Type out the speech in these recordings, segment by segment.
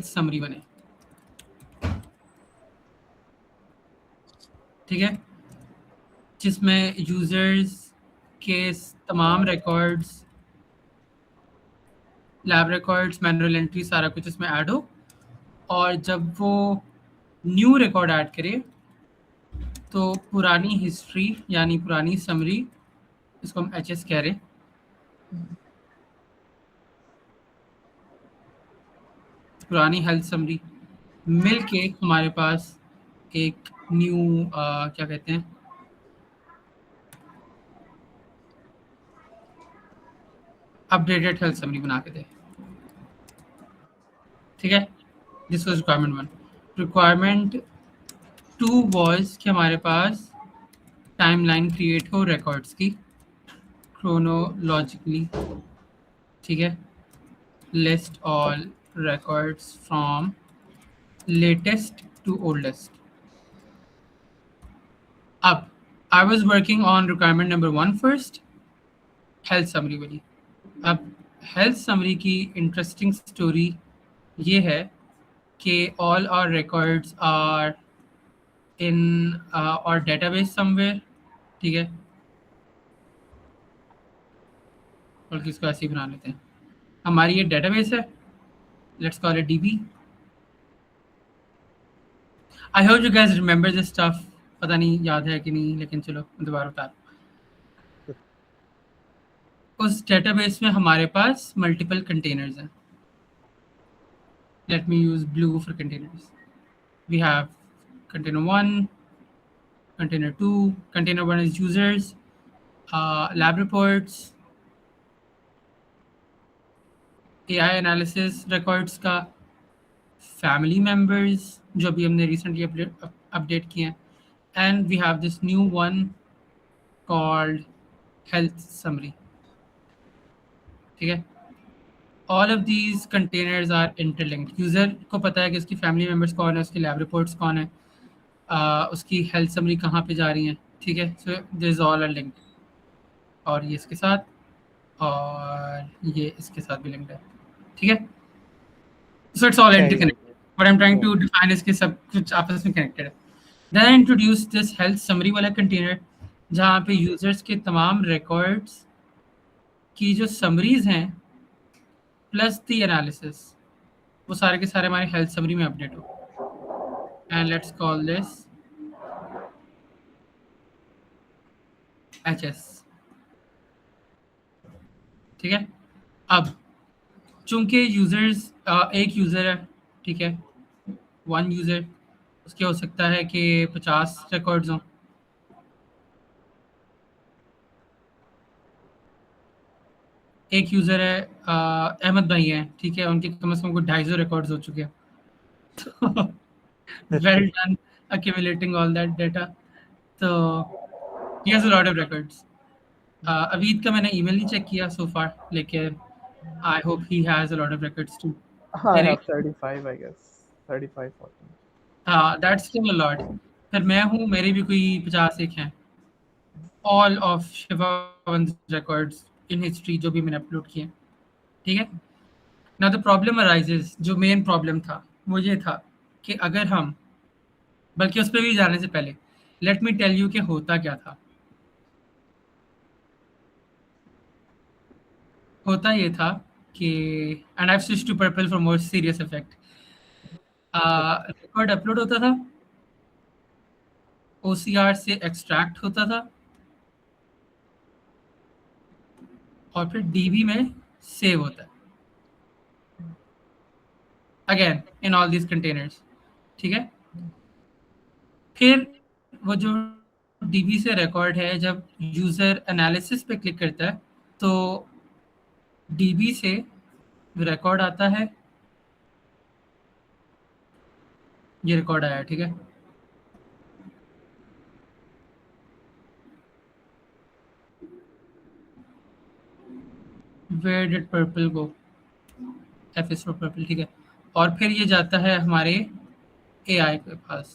Summary बने, ठीक है, जिसमें यूजर्स के तमाम records, lab records, manual entry, सारा कुछ इसमें ऐड हो, और जब वो न्यू रिकॉर्ड ऐड करे तो पुरानी हिस्ट्री यानी पुरानी समरी, इसको हम एच कह रहे हैं, पुरानी हेल्थ समरी मिल के हमारे पास एक न्यू क्या कहते हैं, अपडेटेड हेल्थ समरी बना के दे, ठीक है। This was requirement 1। Requirement 2 was कि हमारे पास टाइमलाइन क्रिएट हो रिकॉर्ड्स की क्रोनोलॉजिकली, ठीक है, list all records from latest to oldest. अब I was working on requirement number 1 first, health summary वाली। अब health summary की interesting story ये है कि all our records are in our database somewhere, ठीक है, और किसको ऐसे ही बना लेते हैं, हमारी ये database है, let's call it DB। I hope you guys remember this stuff, पता नहीं याद है कि नहीं, लेकिन चलो दोबारा बता रहा हूँ। उस डेटाबेस में हमारे पास मल्टीपल कंटेनर्स हैं। Let me use blue for containers. We have container 1, container 2. Container 1 is users, lab reports, AI analysis records का, family members जो भी हमने recently update किए हैं, and we have this new one called health summary, ठीक है। All of these containers are interlinked. User को पता है कि उसकी family members कौन है, उसकी lab reports कौन है, उसकी हेल्थ समरी कहाँ पे जा रही हैं, ठीक है। So this all are linked, और ये इसके साथ और ये इसके साथ भी लिंक्ड है, ठीक है। So it's all interconnected, what I am trying to define is कि सब कुछ आपस में कनेक्टेड है। Then I introduce this health summary वाला कंटेनर जहाँ पे यूजर्स के तमाम रिकॉर्ड्स की जो समरीज हैं प्लस द एनालिसिस, वो सारे के सारे हमारे हेल्थ समरी में अपडेट हो। And let's call this HS, ठीक है। अब चूंकि यूजर्स एक यूज़र है, ठीक है, 1 यूज़र, उसके हो सकता है कि 50 रिकॉर्ड्स हों, एक यूज़र है अहमद भाई हैं, ठीक है, उनके कम से कम 250 रिकॉर्ड्स हो चुके हैं, तो well done accumulating all that data, तो he has a lot of records। अवीद का मैंने ईमेल नहीं चेक किया so far, लेकिन I hope he has a lot of records too। I have 35, I guess 35 40। हाँ, that's still a lot। फिर मैं हूँ, मेरे भी कोई 50 एक हैं, all of Shivan's records in history जो भी मैंने अपलोड किए, ठीक है। Now the problem arises, जो मेन प्रॉब्लम था वो ये था कि अगर हम, बल्कि उस पर भी जाने से पहले लेट मी टेल यू कि होता क्या था। होता ये था कि, and I switch to purple for more serious effect, record upload होता था, OCR से एक्सट्रैक्ट होता था, और फिर DB में सेव होता है, again in all these containers, ठीक है। फिर वो जो DB से रिकॉर्ड है, जब यूज़र एनालिसिस पे क्लिक करता है तो DB से रिकॉर्ड आता है, ये रिकॉर्ड आया, ठीक है। Where did purple go? F is for purple, ठीक है। और फिर ये जाता है हमारे AI के पास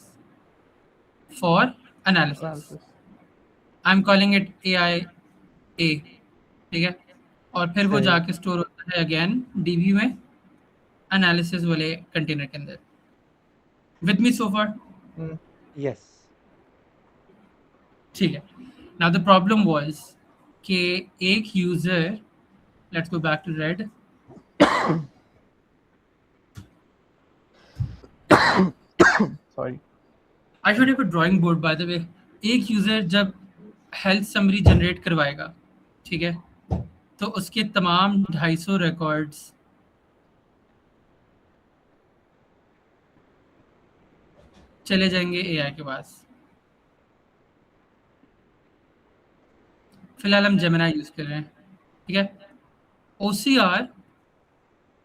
for analysis, I am calling it AI A, ठीक है। और फिर वो जाके स्टोर होता है अगेन DB में, एनालिसिस वाले कंटेनर के अंदर। With me so far? Yes. ठीक है। नाउ द प्रॉब्लम वाज कि एक user, let's go back to red, Sorry. I should have a drawing board by the way. एक यूजर जब हेल्थ समरी जनरेट करवाएगा, ठीक है, तो उसके तमाम 250 रिकॉर्ड्स चले जाएंगे एआई के पास। फिलहाल हम जेमिनी यूज कर रहे हैं, ठीक है। ओसीआर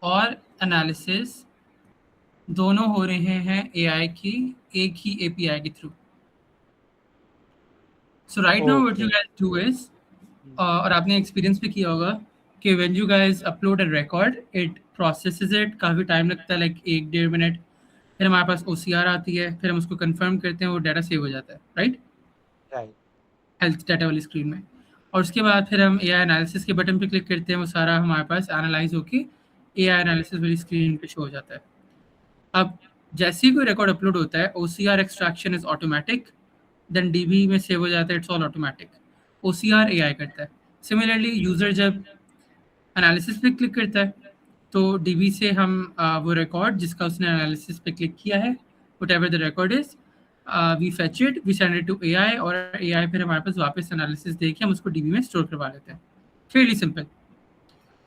और एनालिसिस दोनों हो रहे हैं एआई की एक ही एपीआई के through. So right now what you Okay. Guys do is, Mm. और आपने एक्सपीरियंस भी किया होगा कि when you guys upload a record it processes it, काफ़ी टाइम लगता है, लाइक 1-1.5 मिनट। फिर हमारे पास ओसीआर आती है, फिर हम उसको कंफर्म करते हैं, वो डाटा सेव हो जाता है, राइट, Right. हेल्थ डाटा वाली स्क्रीन में। और उसके बाद फिर हम एआई एनालिसिस के बटन पे क्लिक करते हैं, वो सारा हमारे पास एनालाइज होके एआई एनालिसिस वाली स्क्रीन पे शो हो जाता है। अब जैसे ही कोई रिकॉर्ड अपलोड होता है, OCR extraction is automatic, then DB में सेव हो जाता है, it's all automatic. OCR AI करता है। सिमिलरली यूजर जब एनालिसिस पे क्लिक करता है, तो डीबी से हम वो रिकॉर्ड जिसका उसने एनालिसिस पे क्लिक किया है, whatever the record is, we fetch it, we send it to AI, और एआई फिर हमारे पास वापस एनालिसिस दे के हम उसको डीबी में स्टोर करवा लेते हैं। Fairly simple.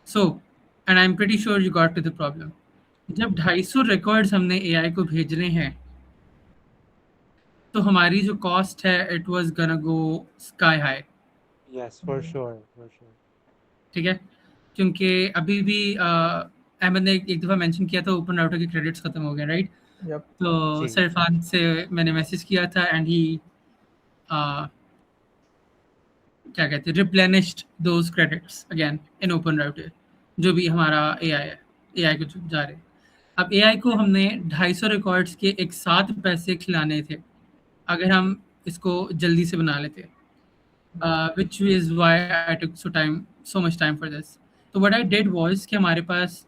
So and I am pretty sure you got to the problem. जब 250 रिकॉर्ड्स हमने एआई को भेजने हैं, तो हमारी जो कॉस्ट है it was gonna go sky high, Yes, for sure, for sure. ठीक है। क्योंकि अभी भी अहमद ने एक दफ़ा मेंशन किया था ओपन राउटर के क्रेडिट्स ख़त्म हो गए, राइट। Yep. तो जी। सरफान से मैंने मैसेज किया था एंड ही क्या कहते हैं, replenished those credits again in open router, जो भी हमारा एआई है, एआई को जो जा रहे हैं। अब एआई को हमने 250 रिकॉर्ड्स के एक साथ पैसे खिलाने थे अगर हम इसको जल्दी से बना लेते, which is why I took so much time for this. तो what I did was कि हमारे पास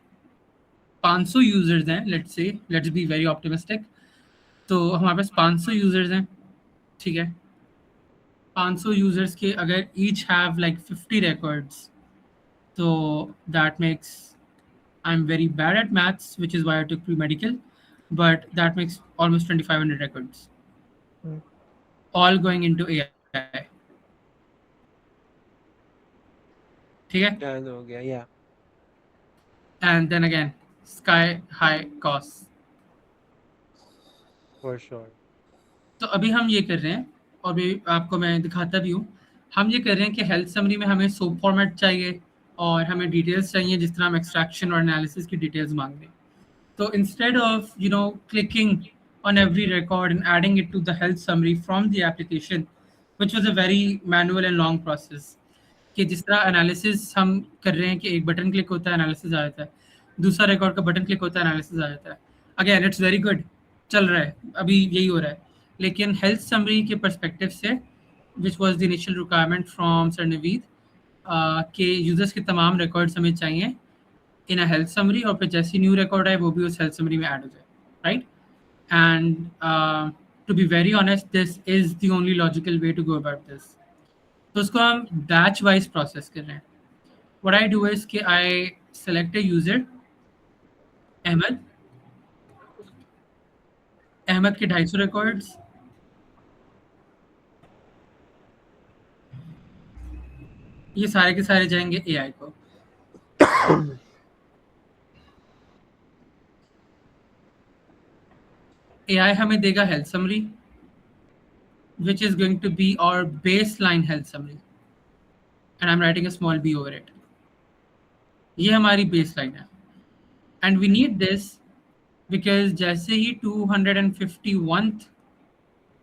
500 यूजर्स हैं, लेट्स बी वेरी ऑप्टिमिस्टिक। तो हमारे पास 500 यूजर्स हैं, ठीक है। 500 यूजर्स के अगर ईच हैव लाइक 50 रिकॉर्ड्स, तो that makes, I am very bad at maths which is why I took pre medical, but that makes almost 2500 records Hmm. all going into AI, ठीक है। Done हो गया, yeah. And then again sky high costs। For sure. तो अभी हम ये कर रहे हैं, और भी आपको मैं दिखाता भी हूँ। हम ये कर रहे हैं कि हेल्थ समरी में हमें सोप फॉर्मेट चाहिए और हमें डिटेल्स चाहिए जिस तरह हम एक्सट्रैक्शन और एनालिसिस की डिटेल्स मांग रहे हैं। तो instead of clicking on every record and adding it to the health summary from the application, which was a very manual and long process, कि जिस तरह एनालिसिस हम कर रहे हैं कि एक बटन क्लिक होता है एनालिसिस आ जाता है, दूसरा रिकॉर्ड का बटन क्लिक होता है एनालिसिस आ जाता है। अगेन इट्स वेरी गुड, चल रहा है, अभी यही हो रहा है। लेकिन हेल्थ समरी के परस्पेक्टिव से, which was the initial requirement from sir Naveed, के यूजर्स के तमाम रिकॉर्ड्स हमें चाहिए इन अ हेल्थ समरी, और फिर जैसी न्यू रिकॉर्ड आए वो भी उस हेल्थ समरी में ऐड हो जाए, right. And to be very honest, this is the only logical way to go about this. तो उसको हम बैच वाइज प्रोसेस कर रहे हैं। व्हाट आई डू इज कि I select a user, Ahmed, Ahmed के 250 रिकॉर्ड्स, ये सारे के सारे जाएंगे एआई को। एआई हमें देगा health summary which is going to be our baseline health summary, and I'm writing a small b over it. ये हमारी baseline है, and we need this because जैसे ही 251th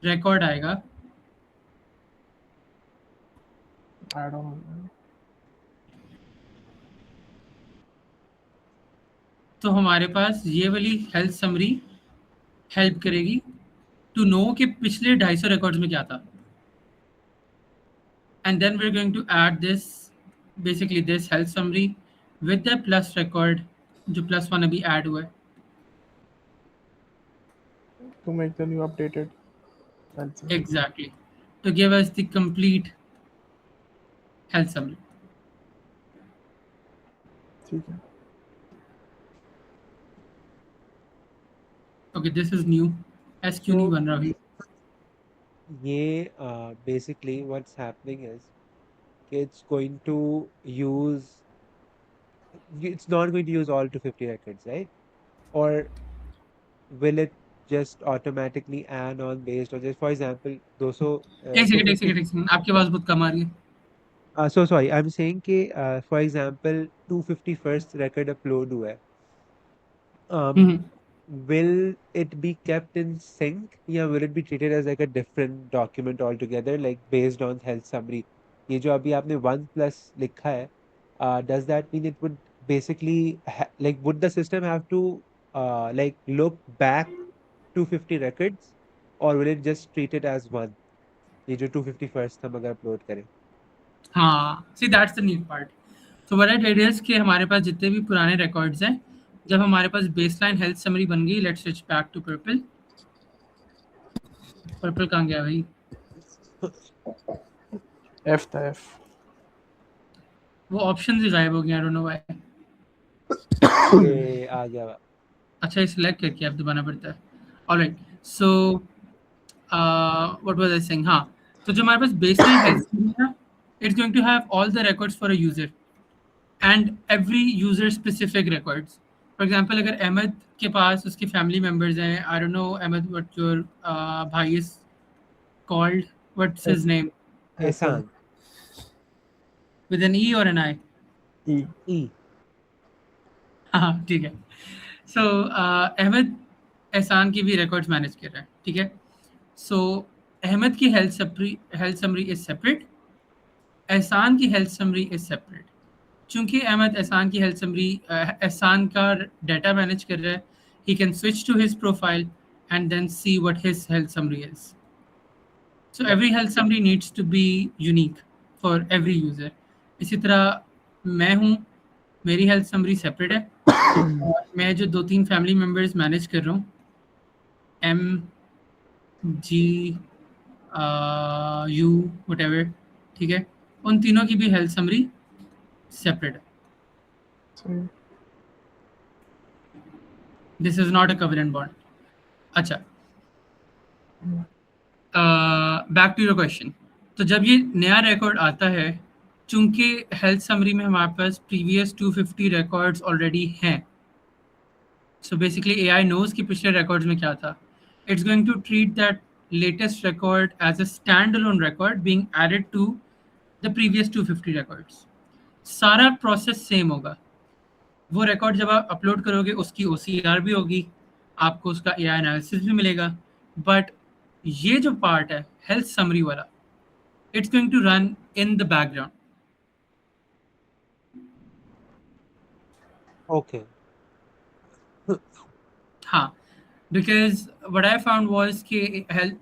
record आएगा, I don't know. तो हमारे पास ये वाली हेल्थ समरी हेल्प करेगी टू नो कि पिछले 250 रिकॉर्ड्स में क्या था, and then we're going to add this, basically this health summary with the plus record जो +1 अभी ऐड हुआ है, to make the new updated health summary. Exactly. To give us the complete health summary. ठीक है. Okay, this is new. SQ नहीं So बन रहा अभी. ये basically what's happening is it's going to use it's not going to use all 250 records, right? Or will it just automatically add on based on just for example 200 एक second, एक 250 second, एक second. आपकी आवाज बहुत कम आ रही है. so sorry I'm saying कि for example 250 first record upload हुआ है um, hmm. will it be kept in sync या will it be treated as like a different document altogether like based on health summary ये जो अभी आपने 1+ लिखा है does that mean it would basically like would the system have to like look back 250 records or will it just treat it as one ये जो 250 first हम अगर upload करें हाँ, see that's the need part. So what I did is कि हमारे पास जितने भी पुराने रिकॉर्ड्स हैं, जब हमारे पास बेसलाइन हेल्थ समरी बन गई, let's switch back to purple. Purple कहाँ गया भाई? F था F. वो ऑप्शन ही गायब हो गया. आई डोंट नो व्हाई. ये आ गया अच्छा, ये सिलेक्ट करके अब दबाना पड़ता है. Alright. So what was I saying? हाँ, तो जो हमारे पास बेसलाइन हेल्थ समरी है, it's going to have all the records for a user and every user specific records. For example, अगर अहमद के पास उसके फैमिली मेंबर्स हैं, I don't know Ahmed what your भाई is called, what's his name, Ehsan with N E और N आई? E. ई हाँ, ठीक है. सो अहमद एहसान की भी रिकॉर्ड्स मैनेज कर रहा है, ठीक है. सो अहमद की हेल्थ समरी इज सेपरेट, एहसान की हेल्थ समरी इज सेपरेट. चूंकि अहमद एहसान की हेल्थ समरी एहसान का डाटा मैनेज कर रहा है, he can switch to his profile and then see what his health summary is. So every health summary needs to be unique for every user. इसी तरह मैं हूँ, मेरी हेल्थ समरी सेपरेट है, और मैं जो 2-3 फैमिली मेम्बर्स मैनेज कर रहा हूँ, एम जी यू वट, ठीक है, उन तीनों की भी हेल्थ समरी सेपरेट है. सही. This is not a covenant bond. अच्छा, बैक टू योर क्वेश्चन. तो जब ये नया रिकॉर्ड आता है, चूंकि हेल्थ समरी में हमारे पास प्रीवियस 250 रिकॉर्ड्स ऑलरेडी हैं, सो बेसिकली एआई नोज कि पिछले रिकॉर्ड्स में क्या था. It's going to treat that latest record as a standalone record being added to the previous 250 records. सारा प्रोसेस सेम होगा. वो रिकॉर्ड जब आप अपलोड करोगे, उसकी OCR भी होगी, आपको उसका AI एनालिसिस भी मिलेगा. बट ये जो पार्ट है हेल्थ समरी वाला, it's going to run in the background. Okay हाँ, because what I found was कि हेल्थ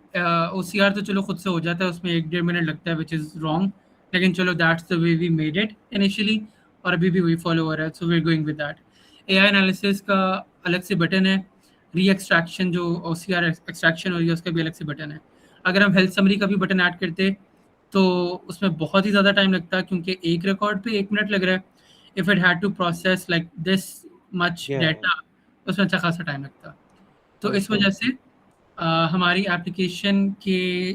OCR तो चलो खुद से हो जाता है, उसमें 1-1.5 मिनट लगता है, विच इज़ रॉन्ग. लेकिन चलो, that's the way we made it initially, और अभी भी वही फॉलो हो रहा है. So we are going with that. AI analysis का अलग से बटन है. री एक्सट्रैक्शन, जो OCR एक्सट्रैक्शन हो रही है, उसका भी अलग से बटन है. अगर हम हेल्थ समरी का भी बटन ऐड करते तो उसमें बहुत ही ज़्यादा टाइम लगता, क्योंकि एक रिकॉर्ड पे 1 मिनट लग रहा है. If it had to process like this much या डेटा, उसमें अच्छा खासा टाइम लगता. तो फॉर इस श्योर वजह से हमारी एप्लीकेशन के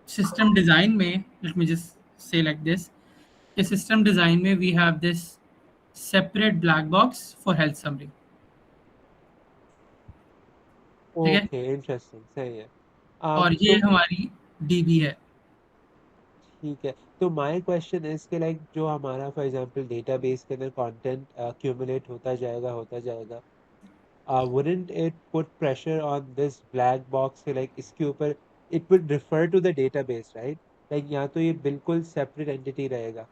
सिस्टम डिज़ाइन में, let me just say like this, कि सिस्टम डिज़ाइन में we have this separate black box for health summary. ठीक है, ओके इंटरेस्टिंग सही है और ये तो हमारी DB है. ठीक है तो माय क्वेश्चन इज कि लाइक जो हमारा फॉर एग्जांपल डेटाबेस के अंदर कंटेंट accumulate होता जाएगा wouldn't it put pressure on this black box के like इसके ऊपर it would refer to the database right like यहाँ तो ये बिल्कुल separate entity रहेगा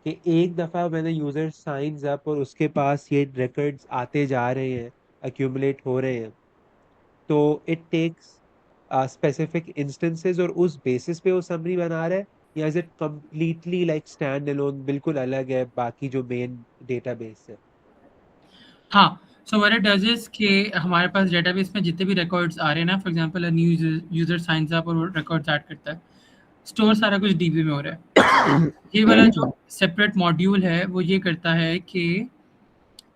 कि एक दफा मैंने यूजर साइंस अप और उसके पास ये रिकॉर्ड्स आते जा रहे हैं accumulate हो रहे हैं तो इट टेक्स स्पेसिफिक इंस्टेंसेस और उस बेसिस पे वो समरी बना रहा है या is it completely like stand alone बिल्कुल अलग है बाकी जो मेन डेटाबेस है हाँ, so what it does is कि हमारे पास डेटाबेस में जितने भी रिकॉर्ड्स आ रहे हैं ना, for example a new user science up और वो रिकॉर्ड्स ऐड करता है, स्टोर सारा कुछ डीबी में हो रहा है। ये वाला जो सेपरेट मॉड्यूल है वो ये करता है कि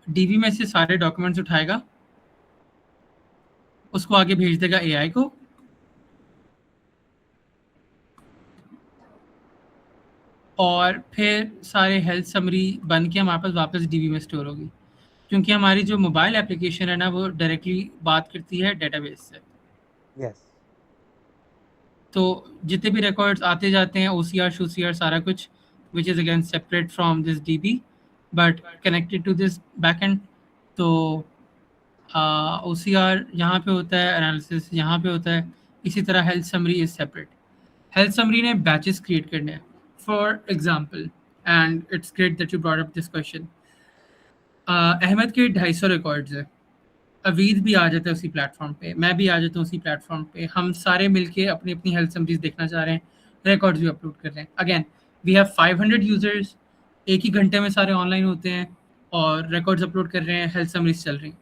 डीबी में से सारे डॉक्यूमेंट्स उठाएगा, उसको आगे भेज देगा एआई को, और फिर सारे हेल्थ समरी बन के हमारे पास वापस डीबी में स्टोर होगी, क्योंकि हमारी जो मोबाइल एप्लीकेशन है ना वो डायरेक्टली बात करती है डेटाबेस से। यस तो जितने भी रिकॉर्ड्स आते जाते हैं, ओसीआर शूसीआर सारा कुछ, which is again separate from this DB but connected to this backend. तो ओसीआर यहाँ पे होता है, एनालिसिस यहाँ पे होता है, इसी तरह health summary is separate. Health summary ने बैचेस क्रिएट करने हैं, for example, and it's great that you brought up this question. Ahmad के 250 रिकॉर्ड्स है, अवीद भी आ जाता है उसी प्लेटफॉर्म पे, मैं भी आ जाता हूँ उसी प्लेटफॉर्म पे, हम सारे मिलके अपनी अपनी हेल्थ समरीज देखना चाह रहे हैं, रिकॉर्ड्स भी अपलोड कर रहे हैं। अगेन वी हैव 500 यूजर्स, एक ही घंटे में सारे ऑनलाइन होते हैं और रिकॉर्ड्स अपलोड कर रहे हैं, हेल्थ समरीज चल रही हैं।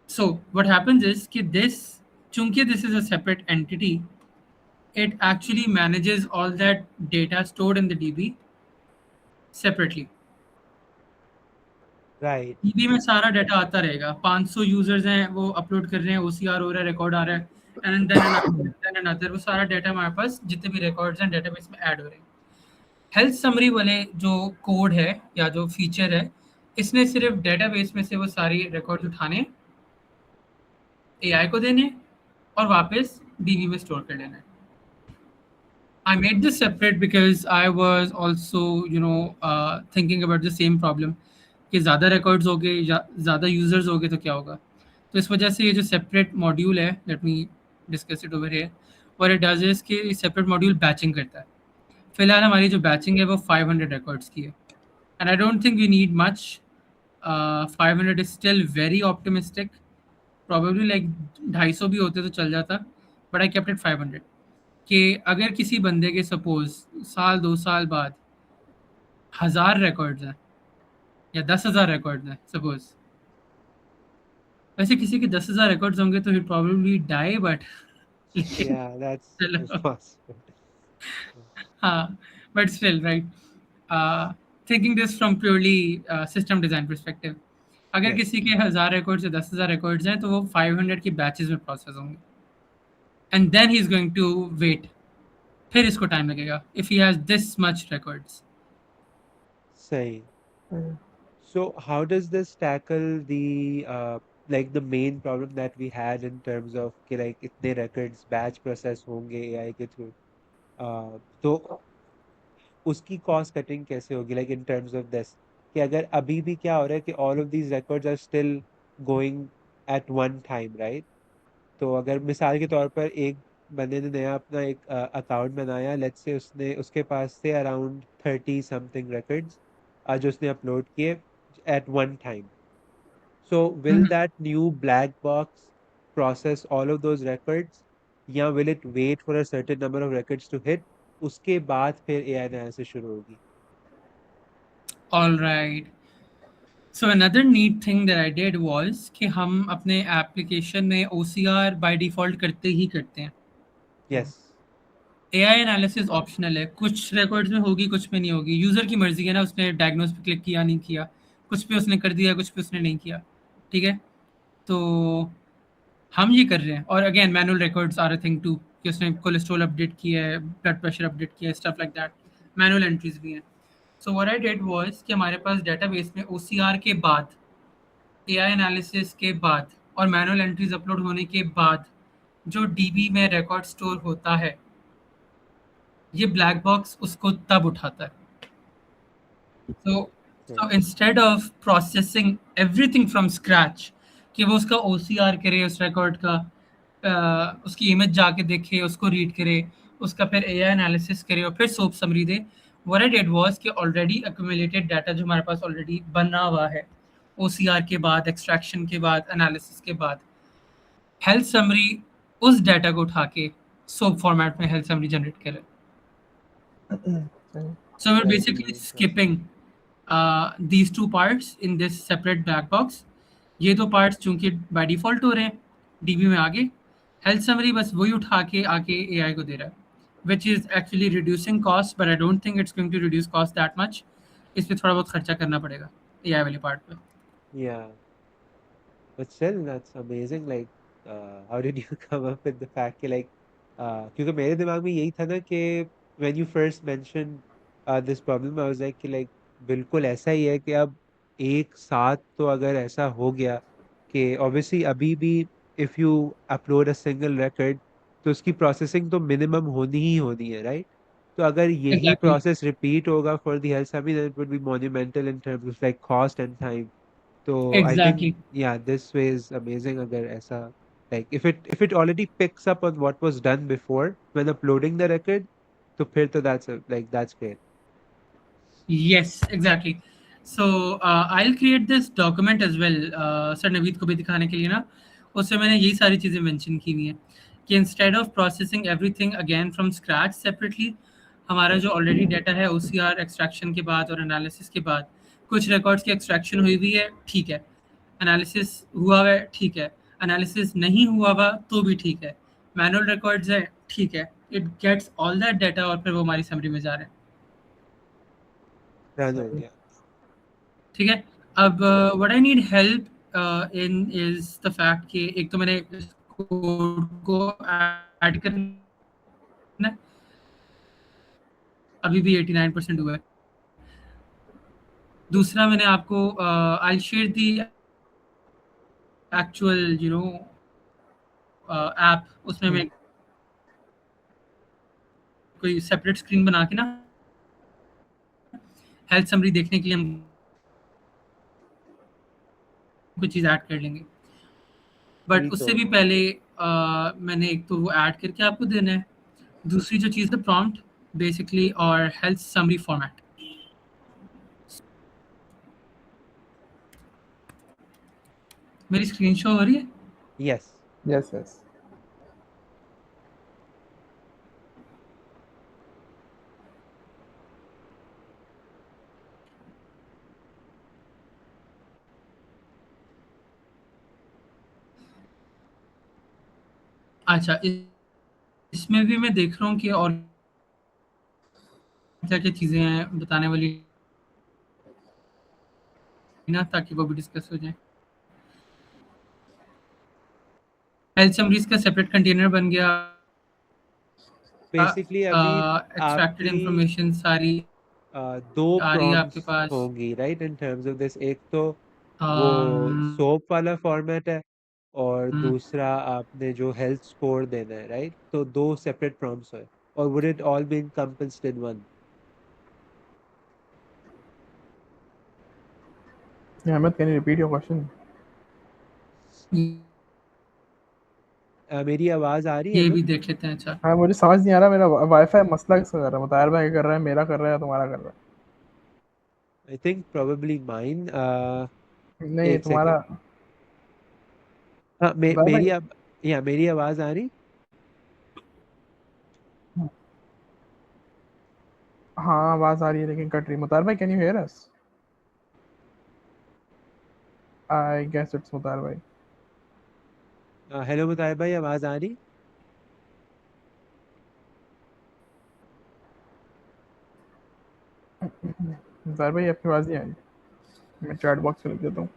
So what happens is कि this, चूंकि this is a separate entity, it actually manages all that data stored in the DB separately. Right DB में सारा डाटा आता रहेगा, 500 यूजर्स हैं वो अपलोड कर रहे हैं, OCR हो रहा है, रिकॉर्ड आ रहा है, एंड देन अनदर, वो सारा डाटा हमारे पास जितने भी रिकॉर्ड्स हैं डेटाबेस में ऐड हो रहे हैं। हेल्थ समरी वाले जो कोड है या जो फीचर है, इसने सिर्फ डेटाबेस में से वो सारी रिकॉर्ड्स उठाने, एआई को देने और वापस डीबी में स्टोर कर लेना है। I made this separate because I was also, thinking about the same problem कि ज़्यादा रिकॉर्ड्स हो गए या ज़्यादा यूजर्स हो गए तो क्या होगा। तो इस वजह से ये जो सेपरेट मॉड्यूल है, let me discuss it over here, what it does is कि सेपरेट मॉड्यूल बैचिंग करता है। फिलहाल हमारी जो बैचिंग है वो 500 रिकॉर्ड्स की है, and I don't think we need much. 500 is still very optimistic, probably like 250 भी होते तो चल जाता, बट आई केप्ट इट 500 कि अगर किसी बंदे के सपोज साल 2 साल बाद 1000 रिकॉर्ड्स हैं या 10,000 रिकॉर्ड्स हैं सपोज, वैसे किसी के 10,000 रिकॉर्ड्स होंगे तो ही प्रोबेबली डाई, बट या दैट्स चलो, पॉसिबल हाँ, but still right, thinking this from purely system design perspective, अगर यस किसी के 1000 रिकॉर्ड्स या 10,000 रिकॉर्ड्स हैं तो वो 500 की बैचेस में प्रोसेस होंगे, and then he is going to wait, फिर इसको टाइम लगेगा if he has this much records. सही So how does this tackle the like the main problem that we had in terms of कि like इतने records batch process होंगे AI के through तो उसकी cost cutting कैसे होगी like in terms of this कि अगर अभी भी क्या हो रहा है कि all of these records are still going at one time right तो अगर मिसाल के तौर पर एक बंदे ने नया अपना एक अकाउंट बनाया लेट्स से उसने उसके पास से अराउंड 30 समथिंग records जो उसने अपलोड किए at one time. So will that new black box process all of those records या will it wait for a certain number of records to hit उसके बाद फिर AI analysis शुरू होगी All right. So another neat thing that I did was कि हम अपने application में OCR by default करते ही करते हैं। yes AI एनालिसिस ऑप्शनल है, कुछ रिकॉर्ड्स में होगी कुछ में नहीं होगी, यूज़र की मर्जी है ना, उसने डायग्नोस पे क्लिक किया नहीं किया, कुछ पे उसने कर दिया कुछ पे उसने नहीं किया, ठीक है। तो हम ये कर रहे हैं, और again manual records are a thing to कि उसने कोलेस्ट्रॉल अपडेट किया है, ब्लड प्रेशर अपडेट किया है, stuff like that, manual entries भी हैं। So what I did was कि हमारे पास डेटाबेस में OCR के बाद, AI एनालिसिस के बाद और मैनुअल एंट्रीज अपलोड होने के बाद जो DB में रिकॉर्ड स्टोर होता है, ये ब्लैक बॉक्स उसको तब उठाता है। So सही instead of processing everything from scratch कि वो उसका OCR करे उस रिकॉर्ड का, उसकी इमेज जाके देखे, उसको रीड करे, उसका फिर AI एनालिसिस करे और फिर soap summary they, what I did was कि ऑलरेडी accumulated डाटा जो हमारे पास ऑलरेडी बना हुआ है OCR के बाद, एक्सट्रैक्शन के बाद, एनालिसिस के बाद, हेल्थ समरी उस डाटा को उठा के सोप फॉर्मेट में हेल्थ समरी जनरेट करे। So we're That's basically really interesting skipping these two parts in this separate black box ये दो पार्ट्स चूंकि बाय डिफॉल्ट हो रहे हैं डीबी में आगे, हेल्थ समरी बस वही उठा के आके एआई को दे रहा है, which is actually reducing cost, but I don't think it's going to reduce cost that much. इस पे थोड़ा बहुत खर्चा करना पड़ेगा एआई वाले पार्ट पे। Yeah, but still that's amazing. Like, how did you come up with the fact कि like, क्योंकि मेरे दिमाग में यही था ना कि when you first mentioned this problem, I was like कि like बिल्कुल ऐसा ही है कि अब एक साथ तो अगर ऐसा हो गया कि obviously अभी भी if you upload a single record तो उसकी प्रोसेसिंग तो मिनिमम होनी ही होनी है, राइट? तो अगर यही एग्जैक्टली प्रोसेस रिपीट होगा for the health summit, then it would be monumental in terms of like cost and time. So I think exactly yeah, this way is amazing. अगर ऐसा like if it already picks up on what was done before when uploading the record, तो फिर तो like that's great. yes exactly. So I'll create this document as well, sir Naveed को भी दिखाने के लिए ना, उससे मैंने यही सारी चीज़ें मेंशन की हुई हैं कि instead of processing everything again from scratch separately, हमारा जो ऑलरेडी डाटा है ओसीआर एक्सट्रैक्शन के बाद और एनालिसिस के बाद कुछ रिकॉर्ड्स की एक्सट्रैक्शन हुई हुई है, ठीक है, एनालिसिस हुआ हुआ है, ठीक है, एनालिसिस नहीं हुआ हुआ तो भी ठीक है, मैनुअल रिकॉर्ड्स है, ठीक है, it gets all that data और फिर वो हमारी समरी में जा रहे हैं। Done हो सही। गया. ठीक है। अब what I need help in is the fact कि एक तो मैंने कोड को ऐड करना है, अभी भी 89% हुआ है। दूसरा मैंने आपको I share the actual app, उसमें मैं कोई सेपरेट स्क्रीन बना के ना हेल्थ समरी देखने के लिए हम कुछ चीज़ ऐड कर लेंगे, बट ठीक उससे हो भी गया. पहले मैंने एक तो वो ऐड करके आपको देना है, दूसरी जो चीज़ है प्रॉम्प्ट बेसिकली और हेल्थ समरी फॉर्मेट। मेरी स्क्रीन शो हो रही है? Yes. Yes yes. अच्छा, इसमें भी मैं देख रहा हूँ कि और क्या क्या चीज़ें हैं बताने वाली ना, ताकि वो भी डिस्कस हो जाए। हेल्थ समरीज का सेपरेट कंटेनर बन गया, बेसिकली अभी एक्सट्रैक्टेड आपकी इंफॉर्मेशन सारी दो आ रही है आपके प्रॉम्प्ट्स पास। होंगी, right? In terms of this, एक तो वो अम, सोप वाला फॉर्मेट है और दूसरा आपने जो हेल्थ स्कोर देना है, राइट? तो दो सेपरेट प्रॉम्प्ट्स है, और would it all be encompassed in one? Ahmad, can you repeat your question? मेरी आवाज आ रही है ये ना? भी देख लेते हैं। अच्छा, हाँ, मुझे समझ नहीं आ रहा, मेरा वाईफाई मसला किसका कर रहा है? मुताहिर भाई कर रहा है, मेरा कर रहा है या तुम्हारा कर रहा आई थिंक प्रोबेबली माइन. है? नहीं, एक तुम्हारा। सेकेंड. हाँ, मुताहिर मेरी भाई। अब या मेरी आवाज आ रही? हाँ, आवाज आ रही है लेकिन कट रही। मुताहिर भाई, can you hear us? I guess it's Mutahir भाई। हेलो मुताहिर भाई, आवाज आ रही? मुताहिर भाई, आपकी आवाज नहीं आ रही। मैं चैट बॉक्स में लिख देता हूँ।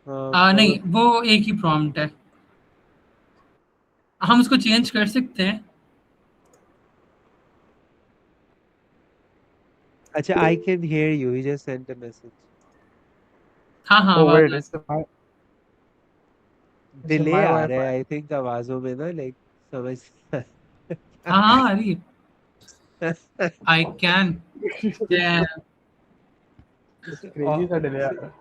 नहीं, प्रोबेबली. वो एक ही प्रॉम्प्ट है, हम उसको चेंज कर सकते हैं। अच्छा, I can hear you, he just sent a message. हाँ हाँ, ओ आवाज़ वेट, आ इससे डिले माय आ रहा है वाईफाई। आई थिंक आवाजों में ना, लाइक समझ हाँ हाँ, आ रही है। आई कैन क्रेजी सा डिले आ रहा है।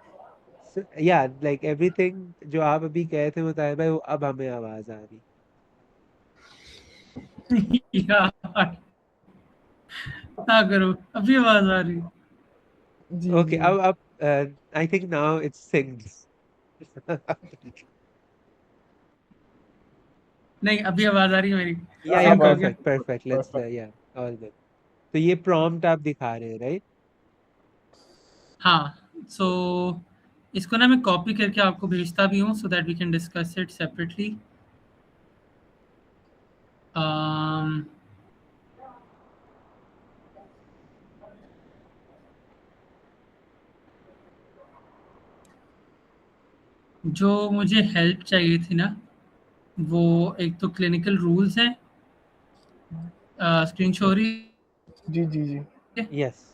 या लाइक एवरीथिंग जो आप अभी कहे थे मुताहिर भाई, वो अब हमें आवाज आ रही. यार क्या करो, अभी आवाज़ आ रही है। जी ओके, जी। अब I think now it's synced. नहीं, अभी आवाज़ आ रही है मेरी, या अब सिंक हो अब गया। Perfect perfect, let's perfect। या ऑल गुड. तो ये प्रॉम्प्ट आप दिखा रहे हैं, राइट? हाँ, सो इसको ना मैं कॉपी करके आपको भेजता भी हूँ, so that we can discuss it separately. जो मुझे हेल्प चाहिए थी ना, वो एक तो क्लिनिकल रूल्स हैं. स्क्रीन शो रही जी जी जी. है. यस.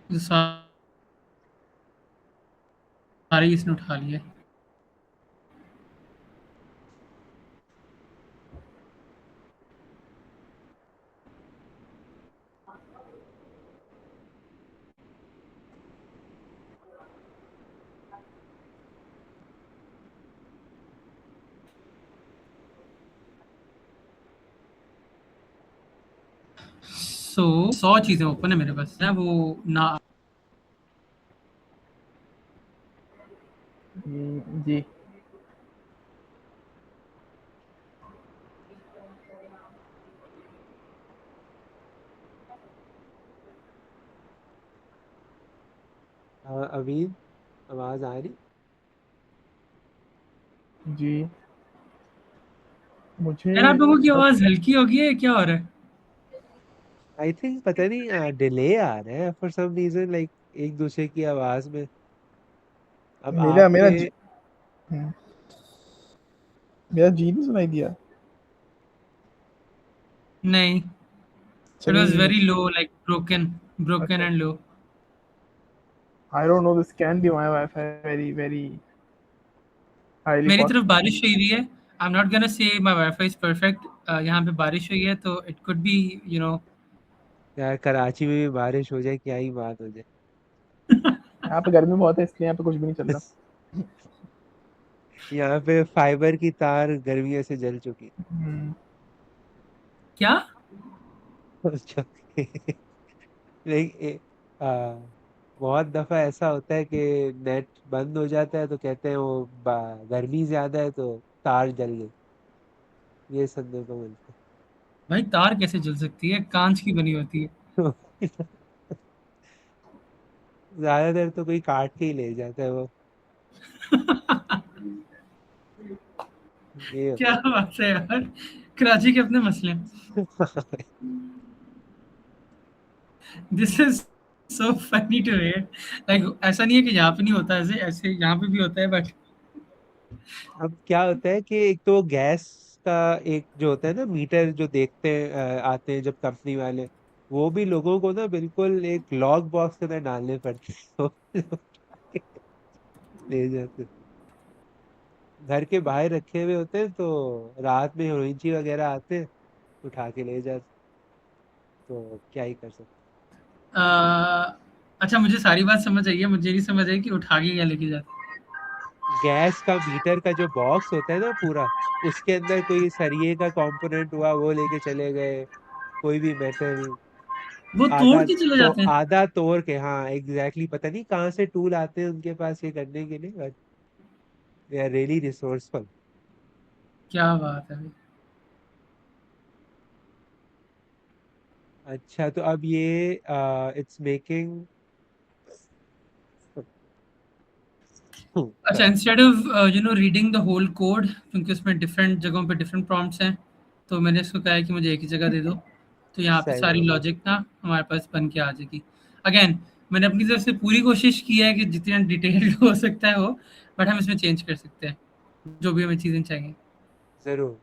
जो सारे इसने उठा लिए. सो 100 चीज़ें ओपन है मेरे पास ना, वो ना. जी. अवीन, आवाज आ रही? जी. मुझे यार आप लोगों की बस आवाज़ हल्की हो गई है, क्या हो रहा है? आई थिंक पता नहीं डिले आ रहा है फॉर सम रीजन, लाइक एक दूसरे की आवाज में. अब मेरा आप मेरा पे जी, हम्म, मेरा जी नहीं सुनाई दिया. नहीं, इट चलिए वाज जी. वेरी लो, लाइक ब्रोकन अच्छा. And low. I don't know, this can be my wifi very very highly मेरी तरफ पॉसिबल. बारिश हुई हुई है. I am not gonna say my wifi is perfect. यहाँ पे बारिश हुई है तो it could be, you know. यार कराची में भी बारिश हो जाए, क्या ही बात हो जाए. यहाँ पे गर्मी बहुत है, इसलिए यहाँ पे कुछ भी नहीं चल रहा. यहाँ पे फाइबर की तार गर्मियों से जल चुकी हम्म. क्या? है. लाइक बहुत दफा ऐसा होता है कि नेट बंद हो जाता है तो कहते हैं वो गर्मी ज्यादा है तो तार जल गई. ये सुनने को मिलता भाई तार कैसे जल सकती है, कांच की बनी होती है. है. ज्यादातर तो कोई काट के ही ले जाता है वो. ये क्या होता बात है यार, कराची के अपने मसले. है. This is so funny to hear. Like ऐसा नहीं है कि यहाँ पे नहीं होता, ऐसे ऐसे यहाँ पे भी होता है, बट अब क्या होता है कि एक तो गैस का एक जो होता है ना मीटर जो देखते हैं आते हैं जब कंपनी वाले, वो भी लोगों को ना बिल्कुल एक लॉक बॉक्स के अंदर डालने पड़ते हैं. तो ले जाते हैं. घर के बाहर रखे हुए होते हैं तो रात में हिरोइंची वगैरह आते हैं, उठा के ले जाते. तो क्या ही कर सकते. अच्छा मुझे सारी बात समझ आई है, मुझे नहीं समझ आई कि उठा के क्या लेके जाते. गैस का मीटर का जो बॉक्स होता है ना पूरा, उसके अंदर कोई सरिये का कंपोनेंट हुआ वो लेके चले गए, कोई भी मेटल. वो तोड़ आधा के चले तो जाते हैं. आधा तोड़ के, हाँ एग्जैक्टली, पता नहीं कहाँ से टूल आते हैं उनके पास ये करने के लिए, but they are really resourceful. क्या बात है भाई. अच्छा तो अब ये इट्स मेकिंग. अच्छा, sorry. Instead of reading the whole code, क्योंकि उसमें डिफरेंट जगहों पे डिफरेंट प्रॉम्प्ट्स हैं, तो मैंने इसको कहा है कि मुझे एक ही जगह दे दो, तो यहाँ पे सही सारी है. लॉजिक ना हमारे पास बन के आ जाएगी. अगेन मैंने अपनी तरफ से पूरी कोशिश की है कि जितना डिटेल्ड हो सकता है हो, बट हम इसमें चेंज कर सकते हैं जो भी हमें चीज़ें चाहिए. जरूर.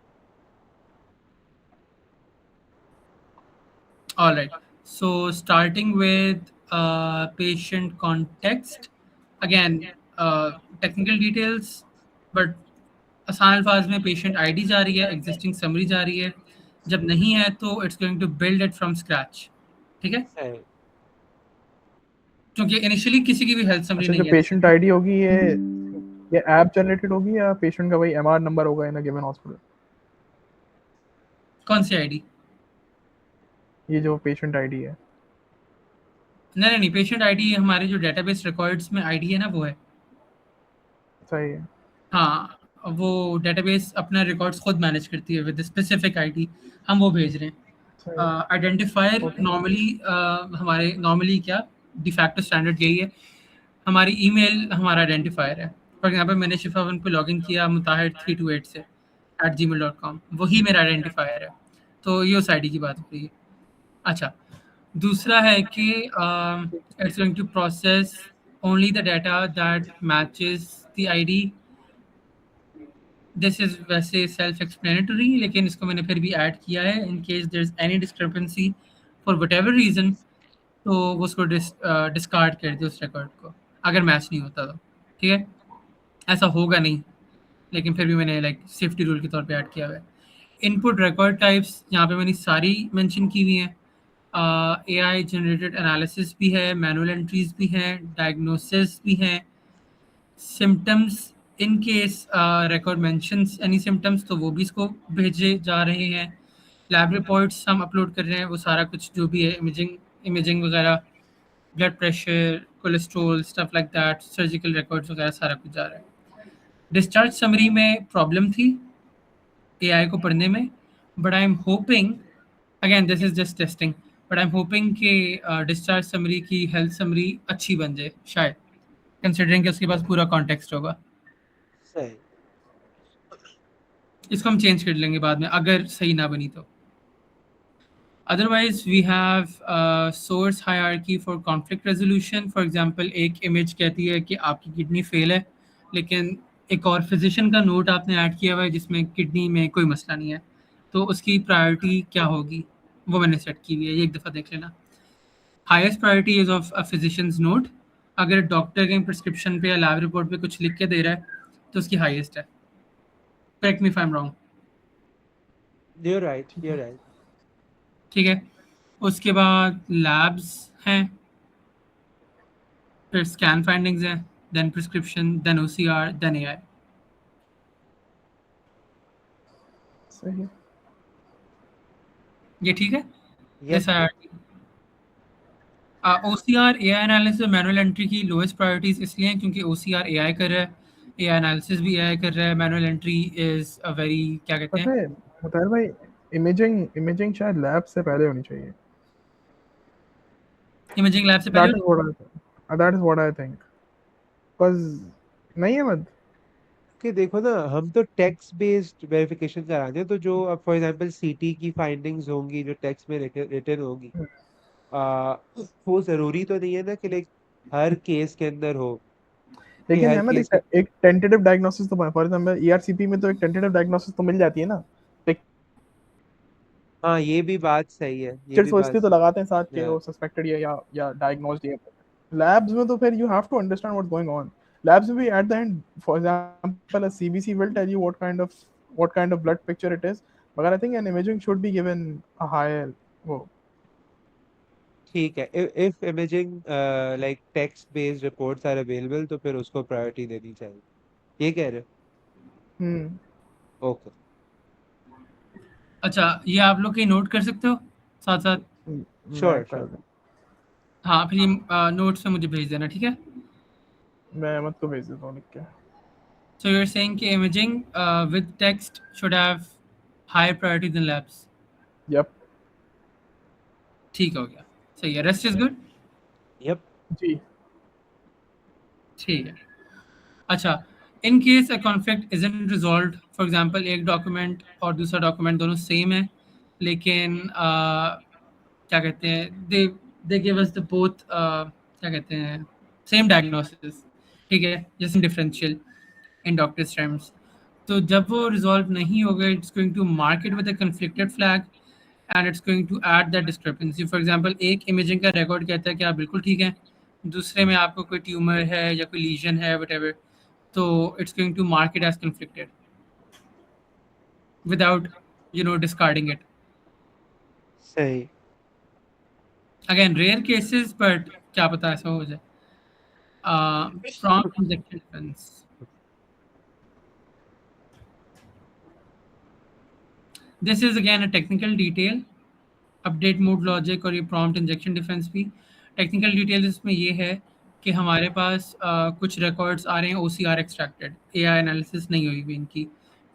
All right. So starting with patient context, again technical details, but आसान अल्फाज में पेशेंट आईडी जा रही है, एग्जिस्टिंग समरी जा रही है. जब नहीं है तो it's going to build it from scratch. ठीक है, सही. क्योंकि इनिशियली किसी की भी हेल्थ समरी अच्छा, जो नहीं है. पेशेंट आईडी होगी ये ये ऐप जनरेटेड होगी या पेशेंट का वही एमआर नंबर होगा इन अ गिवन हॉस्पिटल? कौन सी आईडी? ये जो पेशेंट आईडी है। नहीं नहीं, पेशेंट आईडी हमारे जो डेटाबेस रिकॉर्ड्स में आईडी है ना, वो है। सही है। हाँ, वो डेटाबेस अपना रिकॉर्ड्स खुद मैनेज करती है विद स्पेसिफिक आईडी, हम वो भेज रहे हैं। सही है। Identifier okay. नॉर्मली हमारे नॉर्मली क्या डिफैक्टो स्टैंडर्ड यही है, हमारी ईमेल हमारा आइडेंटिफायर है। फॉर एग्जांपल मैंने शिफा वन पे लॉगिन किया मुताहिर 328 से @gmail.com, वही मेरा आइडेंटिफायर है। तो ये उस आईडी की बात हो रही है। अच्छा, दूसरा है कि it's going to process only the data that matches the ID. This is वैसे सेल्फ एक्सप्लेनेटरी, लेकिन इसको मैंने फिर भी ऐड किया है in case there is any discrepancy for whatever reason, तो वो उसको डिस्कार्ड कर दे उस रिकॉर्ड को, अगर मैच नहीं होता तो। ठीक है, ऐसा होगा नहीं, लेकिन फिर भी मैंने लाइक सेफ्टी रूल के तौर पे ऐड किया हुआ है। इनपुट रिकॉर्ड टाइप्स यहाँ पे मैंने सारी मेंशन की हुई हैं। एआई जनरेटेड एनालिसिस भी है, मैनुअल एंट्रीज भी हैं, डायग्नोसिस भी हैं, symptoms in case record mentions any symptoms तो वो भी इसको भेजे जा रहे हैं। लैब रिपोर्ट्स हम अपलोड कर रहे हैं, वो सारा कुछ जो भी है, इमेजिंग वगैरह, blood pressure, cholesterol, stuff like that, surgical records वगैरह सारा कुछ जा रहा है। डिस्चार्ज समरी में प्रॉब्लम थी एआई को पढ़ने में, but I am hoping, again this is just testing, but I am hoping कि डिस्चार्ज समरी की हेल्थ समरी अच्छी बन जाए शायद, कंसिडरिंग कि उसके पास पूरा कॉन्टेक्स्ट होगा। सही। इसको हम चेंज कर लेंगे बाद में अगर सही ना बनी तो। Otherwise, we have a source hierarchy for conflict resolution. For example, एक इमेज कहती है कि आपकी किडनी फेल है, लेकिन एक और फिजिशियन का नोट आपने ऐड किया हुआ है जिसमें किडनी में कोई मसला नहीं है, तो उसकी प्रायोरिटी क्या होगी वो मैंने सेट की हुई है, ये एक दफ़ा देख लेना। Highest priority is of a physicians note. अगर डॉक्टर के प्रिस्क्रिप्शन पे या लैब रिपोर्ट पे कुछ लिख के दे रहा है तो उसकी हाईएस्ट है। Correct me if I am wrong. You're right, ठीक you're है। right. ठीक है, उसके बाद लैब्स हैं, फिर स्कैन फाइंडिंग्स हैं, then prescription, then OCR, then AI. सही है। ये ठीक है। Yep. S I R T, OCR AI analysis, manual entry की लोएस्ट प्रायोरिटीज इसलिए हैं क्योंकि ओसीआर एआई कर रहा है, एआई एनालिसिस भी एआई कर रहा है, manual entry is a very क्या कहते पता हैं। है मुताहिर भाई, इमेजिंग शायद लैब से पहले होनी चाहिए। इमेजिंग लैब से दैट पहले। Is what I that is what I think, because नहीं अहमद, कि देखो ना, हम तो टेक्स्ट बेस्ड वेरिफिकेशन कराते हैं, तो जो अब फॉर एग्जांपल सीटी की फाइंडिंग्स होंगी जो टेक्स्ट में रिटन होगी, आ, वो जरूरी तो नहीं है ना कि लाइक हर केस के अंदर हो, कि लेकिन हर अहमद केस के। एक टेंटेटिव डायग्नोसिस तो फॉर एग्जांपल ईआरसीपी में तो एक टेंटेटिव डायग्नोसिस तो मिल जाती है ना। हाँ, ये भी बात सही है, ये भी पिक्चर्स वो बात इसलिए तो सही लगाते हैं साथ के है। वो सस्पेक्टेड या डायग्नोस्ड है। लैब्स में तो फिर you have to understand what's going on. Labs में भी at the end for example a CBC will tell you what kind of blood picture it is, but I think an imaging should be given a higher वो। ठीक है, if imaging like text based reports are available तो फिर उसको priority देनी चाहिए, ये कह रहे हम्म। हो? ओके। अच्छा, ये आप लोग कहीं नोट कर सकते हो साथ साथ। मैं श्योर कर श्योर। दूं। हाँ, फिर ये नोट्स में मुझे भेज देना, ठीक है। मैं अहमद को भेज देता हूँ लिख के। सो यू आर सेइंग कि imaging with text should have higher priority than labs. Yup. ठीक हो गया, सही है, रेस्ट इज गुड। यप। जी। ठीक है। अच्छा, in case a conflict isn't resolved, for example एक डॉक्यूमेंट और दूसरा डॉक्यूमेंट दोनों सेम है, लेकिन क्या कहते हैं, they give us the both क्या कहते हैं, सेम डायग्नोसिस, ठीक है, जैसे डिफरेंशियल इन डॉक्टर्स टर्म्स। तो जब वो रिजॉल्व नहीं होगा, it's going to mark it with a conflicted flag and it's going to add that discrepancy. For example एक इमेजिंग का रिकॉर्ड कहता है कि आप बिल्कुल ठीक हैं, दूसरे में आपको कोई ट्यूमर है या कोई लीजन है what, so it's going to mark it as conflicted without discarding it. सही। Again, rare cases, but क्या पता ऐसा हो जाए। Prompt injection defense, this is again a technical detail. Update mode logic और ये प्रॉम्प्ट इंजेक्शन डिफेंस भी technical detail इसमें ये है कि हमारे पास कुछ रिकॉर्ड्स आ रहे हैं OCR एक्सट्रैक्टेड, AI एनालिसिस नहीं हुई हुई इनकी.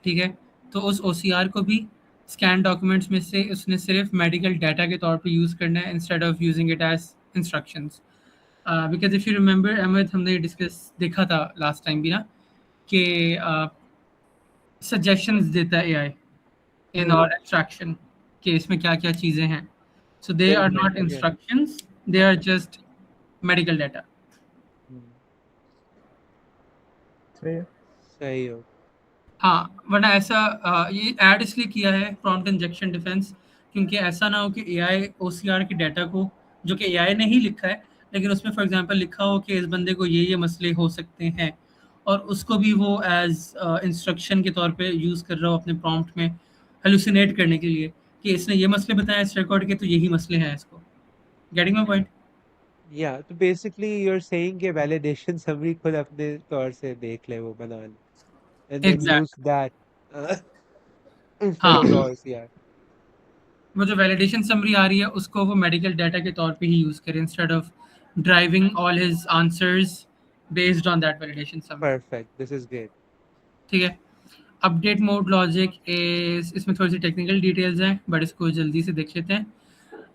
ठीक है, तो उस OCR को भी स्कैन डॉक्यूमेंट्स में से उसने सिर्फ मेडिकल डाटा के तौर पे यूज़ करना है instead of using it as instructions. Because if you remember Ahmad, हमने डिस्कस देखा था लास्ट टाइम भी ना कि सजेशंस देता है AI in our extraction कि इसमें क्या क्या चीज़ें हैं. So they are बिल्कुल not या instructions, they are just medical data. सही है. सही हो. हाँ, वरना ऐसा ये ऐड इसलिए किया है प्रॉम्प्ट इंजेक्शन डिफेंस, क्योंकि ऐसा ना हो कि AI OCR के डाटा को, जो कि AI ने ही लिखा है, लेकिन उसमें फॉर एग्जांपल लिखा हो कि इस बंदे को ये मसले हो सकते हैं, और उसको भी वो एज इंस्ट्रक्शन के तौर पे यूज़ कर रहा हो अपने प्रॉम्प्ट में हेलुसिनेट करने के लिए कि इसने ये मसले बताए इस रिकॉर्ड के, तो यही मसले हैं इसको. Getting my point? या तो बेसिकली यू आर सेइंग कि वैलिडेशन समरी खुद अपने तौर से देख ले, वो बना ले, and then use exact. That instead हाँ, ऑफ द OCR. वो जो वैलिडेशन समरी आ रही है उसको वो मेडिकल डाटा के तौर पे ही यूज़ करें instead of driving all his answers based on that validation summary. Perfect, this is great. ठीक है. अपडेट मोड लॉजिक इज, इसमें थोड़ी सी टेक्निकल डिटेल्स हैं बट इसको जल्दी से देख लेते हैं.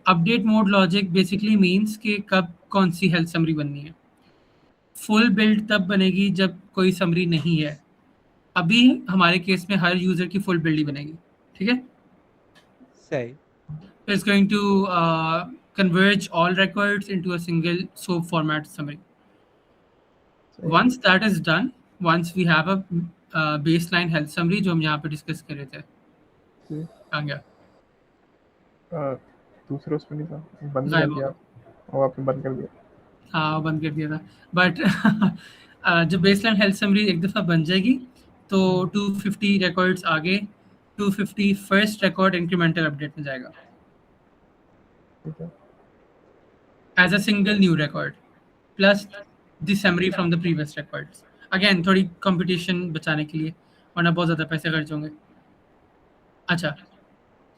Update mode logic basically means कि कब कौन सी हेल्थ समरी बननी है. फुल बिल्ड तब बनेगी जब कोई समरी नहीं है. अभी हमारे केस में हर यूज़र की फुल बिल्ड ही बनेगी. ठीक है. सही. It's going to converge all records into a single SOAP format summary. सही है. Once that is done, once we have a baseline health summary जो हम यहाँ पे डिस्कस कर रहे थे, जी. आ गया, दूसरे उसमें नहीं था, बंद कर गायब हो दिया. गया. और आपने बंद कर दिया. हाँ, बंद कर दिया था. बट जब बेसलाइन हेल्थ समरी एक दफ़ा बन जाएगी तो 250 रिकॉर्ड्स आगे 250 फर्स्ट रिकॉर्ड इंक्रीमेंटल अपडेट में जाएगा ठीक है. as a single new record plus the summary from the previous records. Again थोड़ी कंपटीशन बचाने के लिए, वरना बहुत ज़्यादा पैसे खर्च होंगे. अच्छा,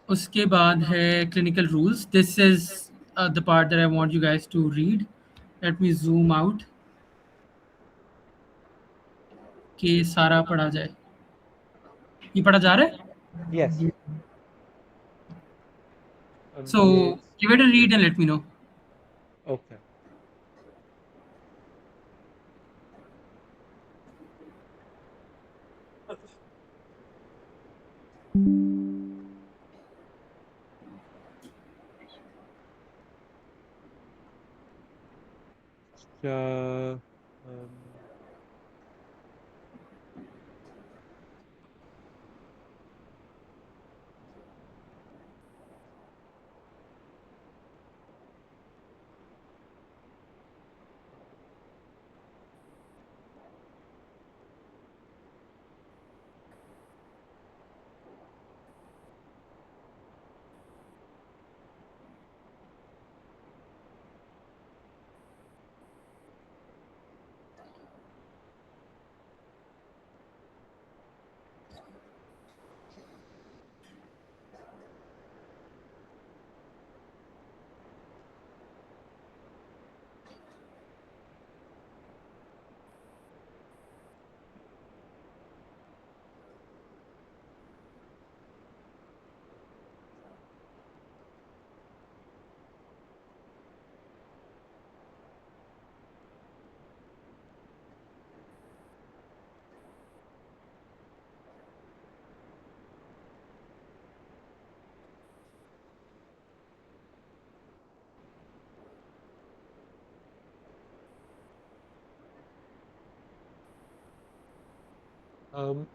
उसके बाद है clinical rules. This is the part that I want you guys to read. Let me zoom out कि सारा पढ़ा जाए. ये पढ़ा जा रहा है? यस. जी. So give it a read and let me know. Okay.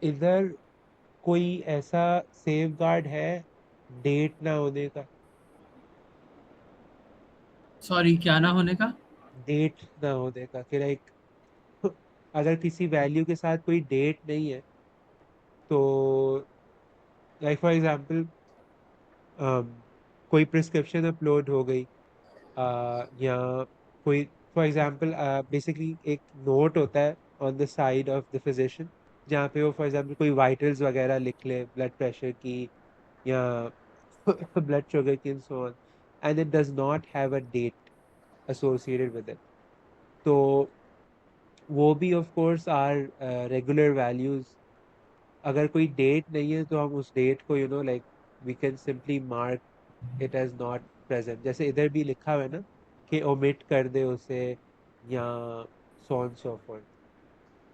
इधर कोई ऐसा सेफ गार्ड है डेट ना होने का? सॉरी, क्या ना होने का? डेट ना होने का कि लाइक अगर किसी वैल्यू के साथ कोई डेट नहीं है तो लाइक फॉर एग्जांपल कोई प्रिस्क्रिप्शन अपलोड हो गई, या कोई फॉर एग्जांपल बेसिकली एक नोट होता है on the side of the physician जहाँ पे वो फॉर एग्जांपल कोई वाइटल्स वगैरह लिख ले, ब्लड प्रेशर की या blood sugar की and so on, and it does not have a date associated with it. तो वो भी of course are regular values. अगर कोई डेट नहीं है तो हम उस डेट को like we can simply mark it as not present, जैसे इधर भी लिखा हुआ है ना कि omit कर दे उसे, या so on so forth.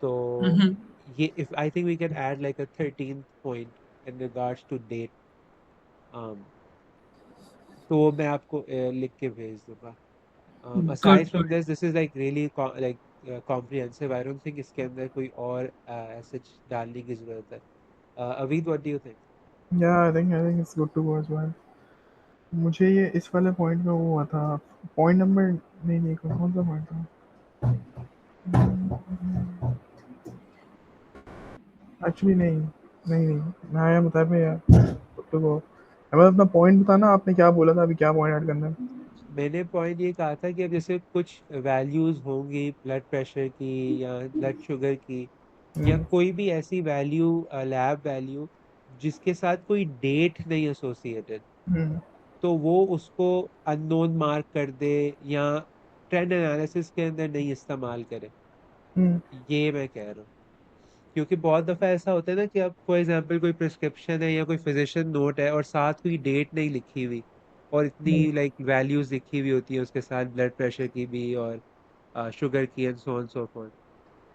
तो Mhm. ये if I think we can add like a 13th point in regards to date. um, तो वो मैं आपको लिख के भेज दूंगा. Good, Aside from good. this is like really like comprehensive. I don't think इसके अंदर कोई और ऐसे डालने की जरूरत है. Avid, what do you think? Yeah, I think it's good to go as well. मुझे ये इस वाले पॉइंट में वो हुआ था, पॉइंट नंबर नहीं नहीं कौन सा पॉइंट था एक्चुअली, नहीं नहीं नहीं मैं आया बता पे यार, गुड टू गो. मैं अपना पॉइंट बताना, आपने क्या बोला था, अभी क्या पॉइंट ऐड करना है. मैंने पॉइंट ये कहा था कि अब जैसे कुछ वैल्यूज होंगी ब्लड प्रेशर की या ब्लड शुगर की, या हम्म. कोई भी ऐसी वैल्यू, लैब वैल्यू जिसके साथ कोई डेट नहीं एसोसिएटेड, हम्म. तो वो उसको अननोन मार्क कर दे या ट्रेंड एनालिसिस के अंदर नहीं इस्तेमाल करे. हम्म. ये मैं कह रहा हूँ. क्योंकि बहुत दफा ऐसा होता है ना कि अब फॉर एग्जांपल कोई प्रिस्क्रिप्शन है या कोई फिजिशियन नोट है और साथ कोई डेट नहीं लिखी हुई, और हम्म. इतनी लाइक वैल्यूज लिखी हुई होती है उसके साथ, ब्लड प्रेशर की भी और शुगर की and so on so forth.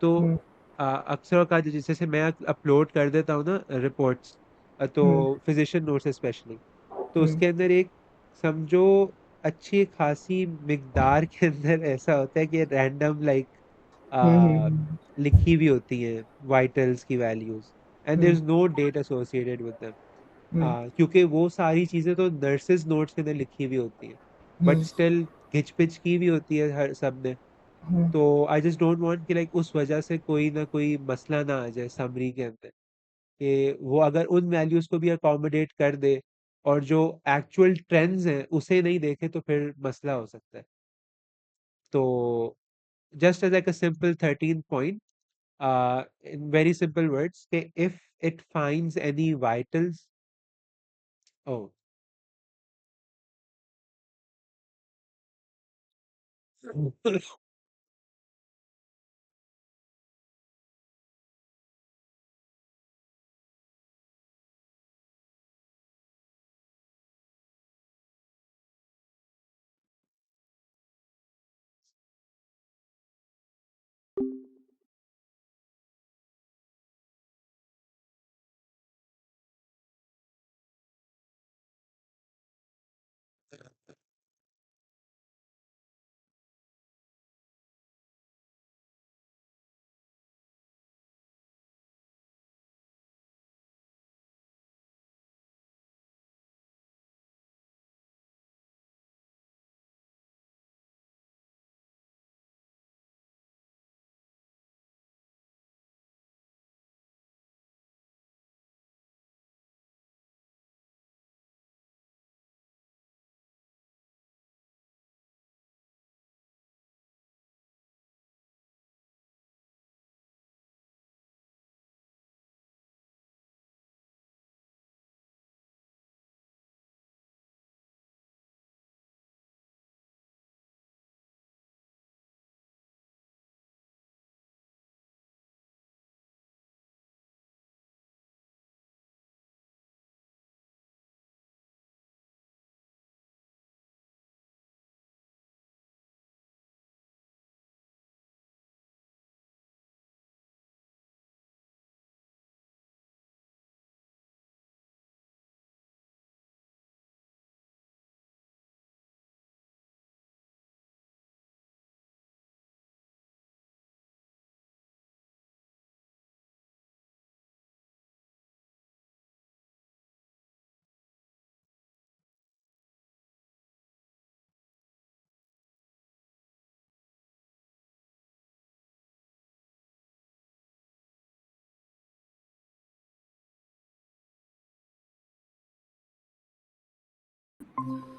तो हम्म. अक्सर का जैसे से मैं अपलोड कर देता हूँ ना रिपोर्ट्स, तो हम्म. फिजिशियन नोट्स स्पेशली, तो हम्म. उसके अंदर एक समझो अच्छी खासी मिकदार के अंदर ऐसा होता है कि रैंडम लाइक हम्म. लिखी हुई होती है वाइटल्स की values, and there hmm. Is no date associated with them. Hmm. क्योंकि वो सारी चीजें तो नर्सेज नोट्स के अंदर लिखी हुई होती है, बट हम्म. स्टिल घिच पिच की भी होती है हर सब ने. हम्म. तो आई जस्ट डोंट वांट कि लाइक उस वजह से कोई ना कोई मसला ना आ जाए समरी के अंदर, कि वो अगर उन वैल्यूज को भी अकोमोडेट कर दे और जो एक्चुअल ट्रेंड्स हैं उसे नहीं देखे तो फिर मसला हो सकता है. तो just as like a simple 13 point, in very simple words, if it finds any vitals. Oh.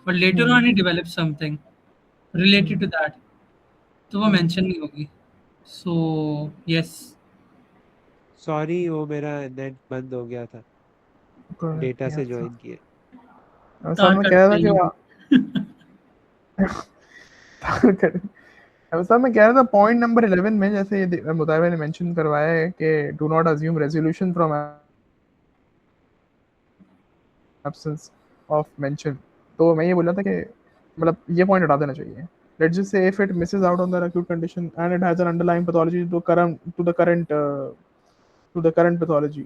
But later on, he developed something related to that. तो वो हम्म. मेंशन नहीं होगी. So yes. सॉरी, वो मेरा नेट बंद हो गया था. डेटा से yes, ज्वाइन किए। सर मैं कह रहा था कि सर मैं कह रहा था पॉइंट नंबर 11 में जैसे ये मुताबिर ने मेंशन करवाया है कि do not assume resolution from absence of mention, तो मैं ये बोल रहा था कि मतलब ये पॉइंट हटा देना चाहिए. Let's just say if it misses out on the acute condition and it has an underlying pathology to the current pathology,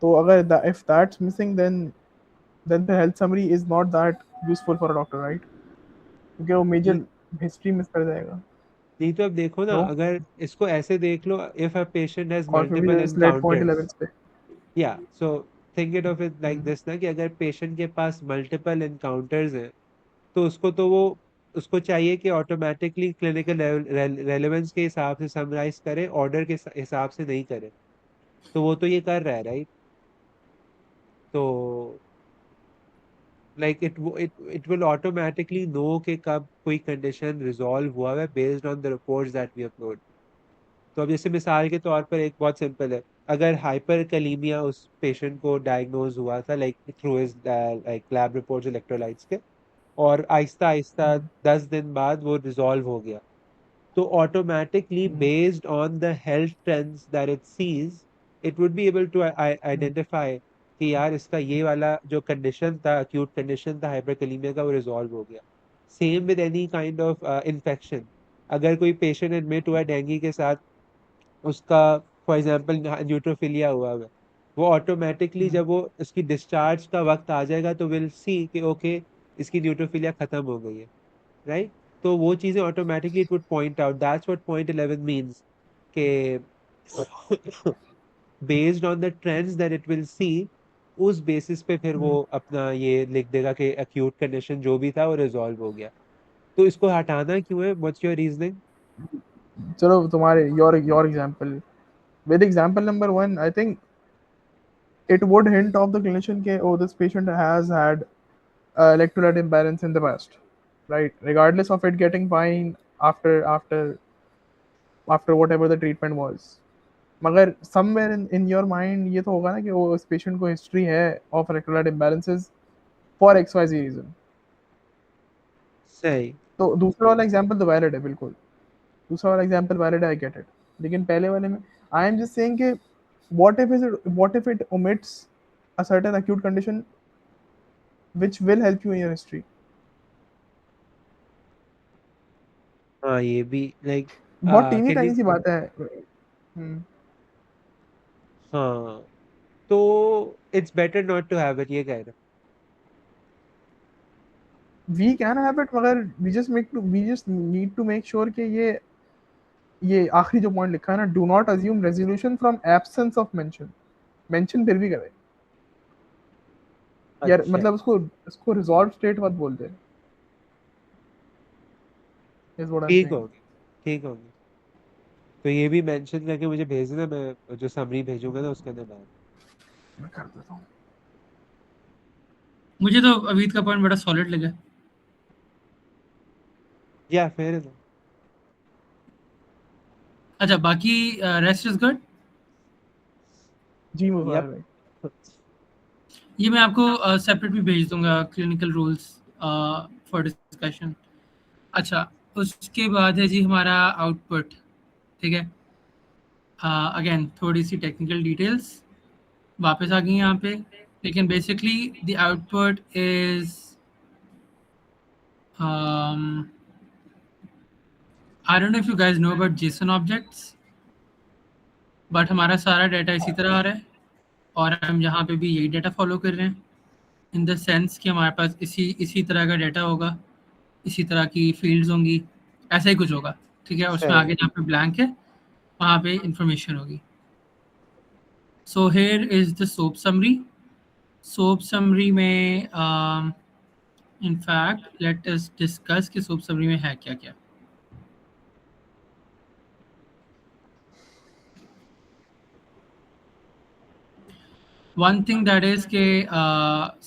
तो अगर if that's missing then the health summary is not that useful for a doctor, right? क्योंकि वो नहीं major history miss कर जाएगा. नहीं तो अब देखो ना, नो, अगर इसको ऐसे देख लो, इफ अ पेशेंट हैज और फिर भी मल्टीपल स्लेट पॉइंट एनकाउंटर्स, 11 पे. या so think it of it like this ना, कि अगर पेशेंट के पास मल्टीपल एनकाउंटर्स हैं तो उसको चाहिए कि ऑटोमेटिकली क्लिनिकल रेलेवेंस के हिसाब से समराइज करे, ऑर्डर के हिसाब से नहीं करे। तो वो तो ये कर रहा है, राइट? तो like it will automatically know कि कब कोई कंडीशन रिजॉल्व हुआ है based on the reports that we upload. तो अब जैसे मिसाल के तौर पर एक बहुत सिंपल है, अगर हाइपर कलीमिया उस पेशेंट को डायग्नोज हुआ था like through his like lab reports electrolytes के, और आहिस्ता आहिस्ता 10 दिन बाद वो रिजॉल्व हो गया, तो automatically based on the health trends that it sees, it would be able to identify कि यार इसका ये वाला जो कंडीशन था, acute कंडीशन था हाइपरकलीमिया का, वो रिजॉल्व हो गया। Same with any kind of infection, अगर कोई पेशेंट एडमिट हुआ डेंगू के साथ, उसका फॉर एग्जांपल न्यूट्रोफिलिया हुआ है, वो ऑटोमेटिकली जब वो इसकी डिस्चार्ज का वक्त आ जाएगा तो विल सी कि ओके इसकी न्यूट्रोफिलिया खत्म हो गई है, राइट? तो वो चीजें automatically it would point out, that's what point 11 means के based on the trends that it will see, उस बेसिस पे फिर वो अपना ये लिख देगा कि एक्यूट कंडीशन जो भी था वो रिजॉल्व हो गया। तो इसको हटाना क्यों है? What's your reasoning? चलो तुम्हारे your example with example number 1, I think it would hint of the clinician ke oh this patient has had electrolyte imbalance in the past, right? Regardless of it getting fine after whatever the treatment was. मगर somewhere in your mind ये तो होगा ना कि वो इस patient को history है of electrolyte imbalances for XYZ reason. सही। तो दूसरा वाला एग्जांपल तो वैलिड है बिल्कुल, दूसरा वाला एग्जांपल वैलिड है, आई गेट इट. लेकिन पहले वाले में आई एम जस्ट सेइंग कि what if it omits a certain acute condition which will help you in your history. हाँ ये भी लाइक बहुत टीनी कैन टाइनी यू, सी बात है. हाँ तो it's better not to have it, ये कह रहे वी कैन हैव इट मगर we just need to make sure कि ये आखिरी जो पॉइंट लिखा है ना, do not assume resolution from absence of mention. Mention फिर भी करे यार, अच्छा मतलब उसको रिजॉल्व स्टेट मत बोलते, इज व्हाट आई एम ठीक सेइंग. होगी, ठीक होगी। तो ये भी मेंशन करके मुझे भेज देना, मैं जो समरी भेजूंगा ना उसके अंदर डाल। मैं कर देता हूँ. मुझे तो अवीद का पॉइंट बड़ा सॉलिड लगा. या फेयर इनफ। अच्छा, बाकी रेस्ट इज गुड. जी मुबारक यप। भाई. ये मैं आपको सेपरेट भी भेज दूंगा, क्लिनिकल रूल्स फॉर डिस्कशन. अच्छा, उसके बाद है जी हमारा आउटपुट. ठीक है, अगेन थोड़ी सी टेक्निकल डिटेल्स वापस आ गई यहाँ पे, लेकिन basically the output is I don't know if you guys know about Jason objects, but हमारा सारा डाटा इसी तरह आ रहा है और हम यहाँ पे भी यही डाटा फॉलो कर रहे हैं, इन द सेंस कि हमारे पास इसी तरह का डाटा होगा, इसी तरह की फील्ड्स होंगी, ऐसा ही कुछ होगा. ठीक है, उसमें सही। आगे जहाँ पे ब्लैंक है वहाँ पे इंफॉर्मेशन होगी. So here is the SOAP summary. SOAP summary में इनफैक्ट लेट अस डिस्कस कि सोप समरी में है क्या क्या. वन थिंग दैट इज के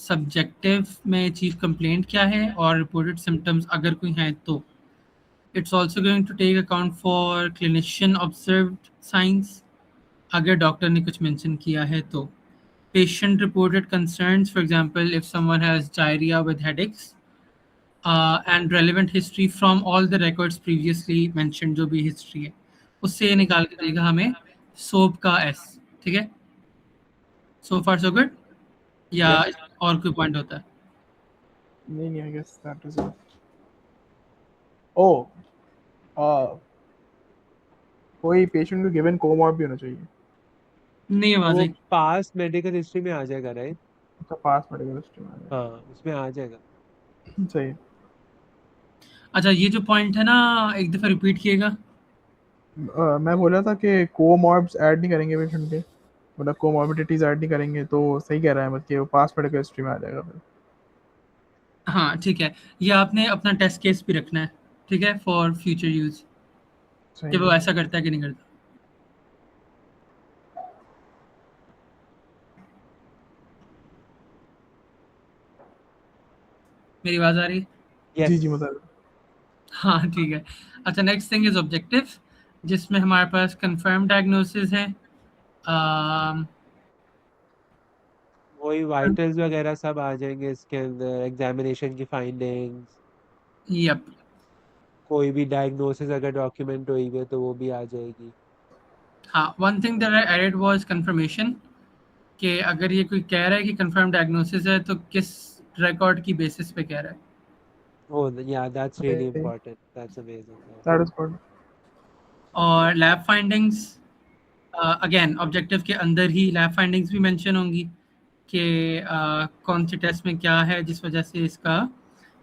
सब्जेक्टिव में चीफ कंप्लेंट क्या है और रिपोर्टेड सिम्टम्स अगर कोई हैं तो it's also going to take account for clinician observed signs, अगर डॉक्टर ने कुछ मेंशन किया है तो. patient reported concerns, for example, if someone has diarrhea with headaches, and relevant history from all the records previously mentioned, जो भी history है उससे ये निकाल के देगा हमें सोप का S. ठीक है, so far so good, या Yep. और कोई पॉइंट होता है? नहीं, I guess that is it. Oh, uh, कोई पेशेंट को गिवन कोमॉर्ब भी होना चाहिए. नहीं आवाज वो आई. पास मेडिकल हिस्ट्री में आ जाएगा, राइट? अच्छा, पास मेडिकल हिस्ट्री में आ हाँ, उसमें आ जाएगा. गया. सही है. अच्छा, ये जो पॉइंट है ना, एक दफा रिपीट किएगा. मैं बोला था कि कोमॉर्ब्स ऐड नहीं करेंगे पेशेंट के, मतलब कोमॉर्बिडिटीज ऐड नहीं करेंगे, तो सही कह रहा है मतलब कि वो पास मेडिकल हिस्ट्री में आ जाएगा फिर. हाँ ठीक है, ये आपने अपना टेस्ट केस भी रखना है, ठीक है, फॉर फ्यूचर यूज, सही कि वो है. ऐसा करता है कि नहीं करता. मेरी आवाज आ रही है? जी यस. मतलब हाँ ठीक है. अच्छा, नेक्स्ट थिंग इज ऑब्जेक्टिव, जिसमें हमारे पास कंफर्म डायग्नोसिस है. वही वाइटल्स वगैरह सब आ जाएंगे इसके अंदर, एग्जामिनेशन की फाइंडिंग्स, यप. कोई भी डायग्नोसिस अगर डॉक्यूमेंट हुई है तो वो भी आ जाएगी. हाँ, one thing that I added was confirmation, कि अगर ये कोई कह रहा है कि कंफर्म डायग्नोसिस है तो किस रिकॉर्ड की बेसिस पे कह रहा है. Oh, yeah, that's really important. That's amazing. Yeah. That is good. और लैब फाइंडिंग्स, अगेन ऑब्जेक्टिव के अंदर ही लैब फाइंडिंग्स भी मेंशन होंगी कि कौन से टेस्ट में क्या है जिस वजह से इसका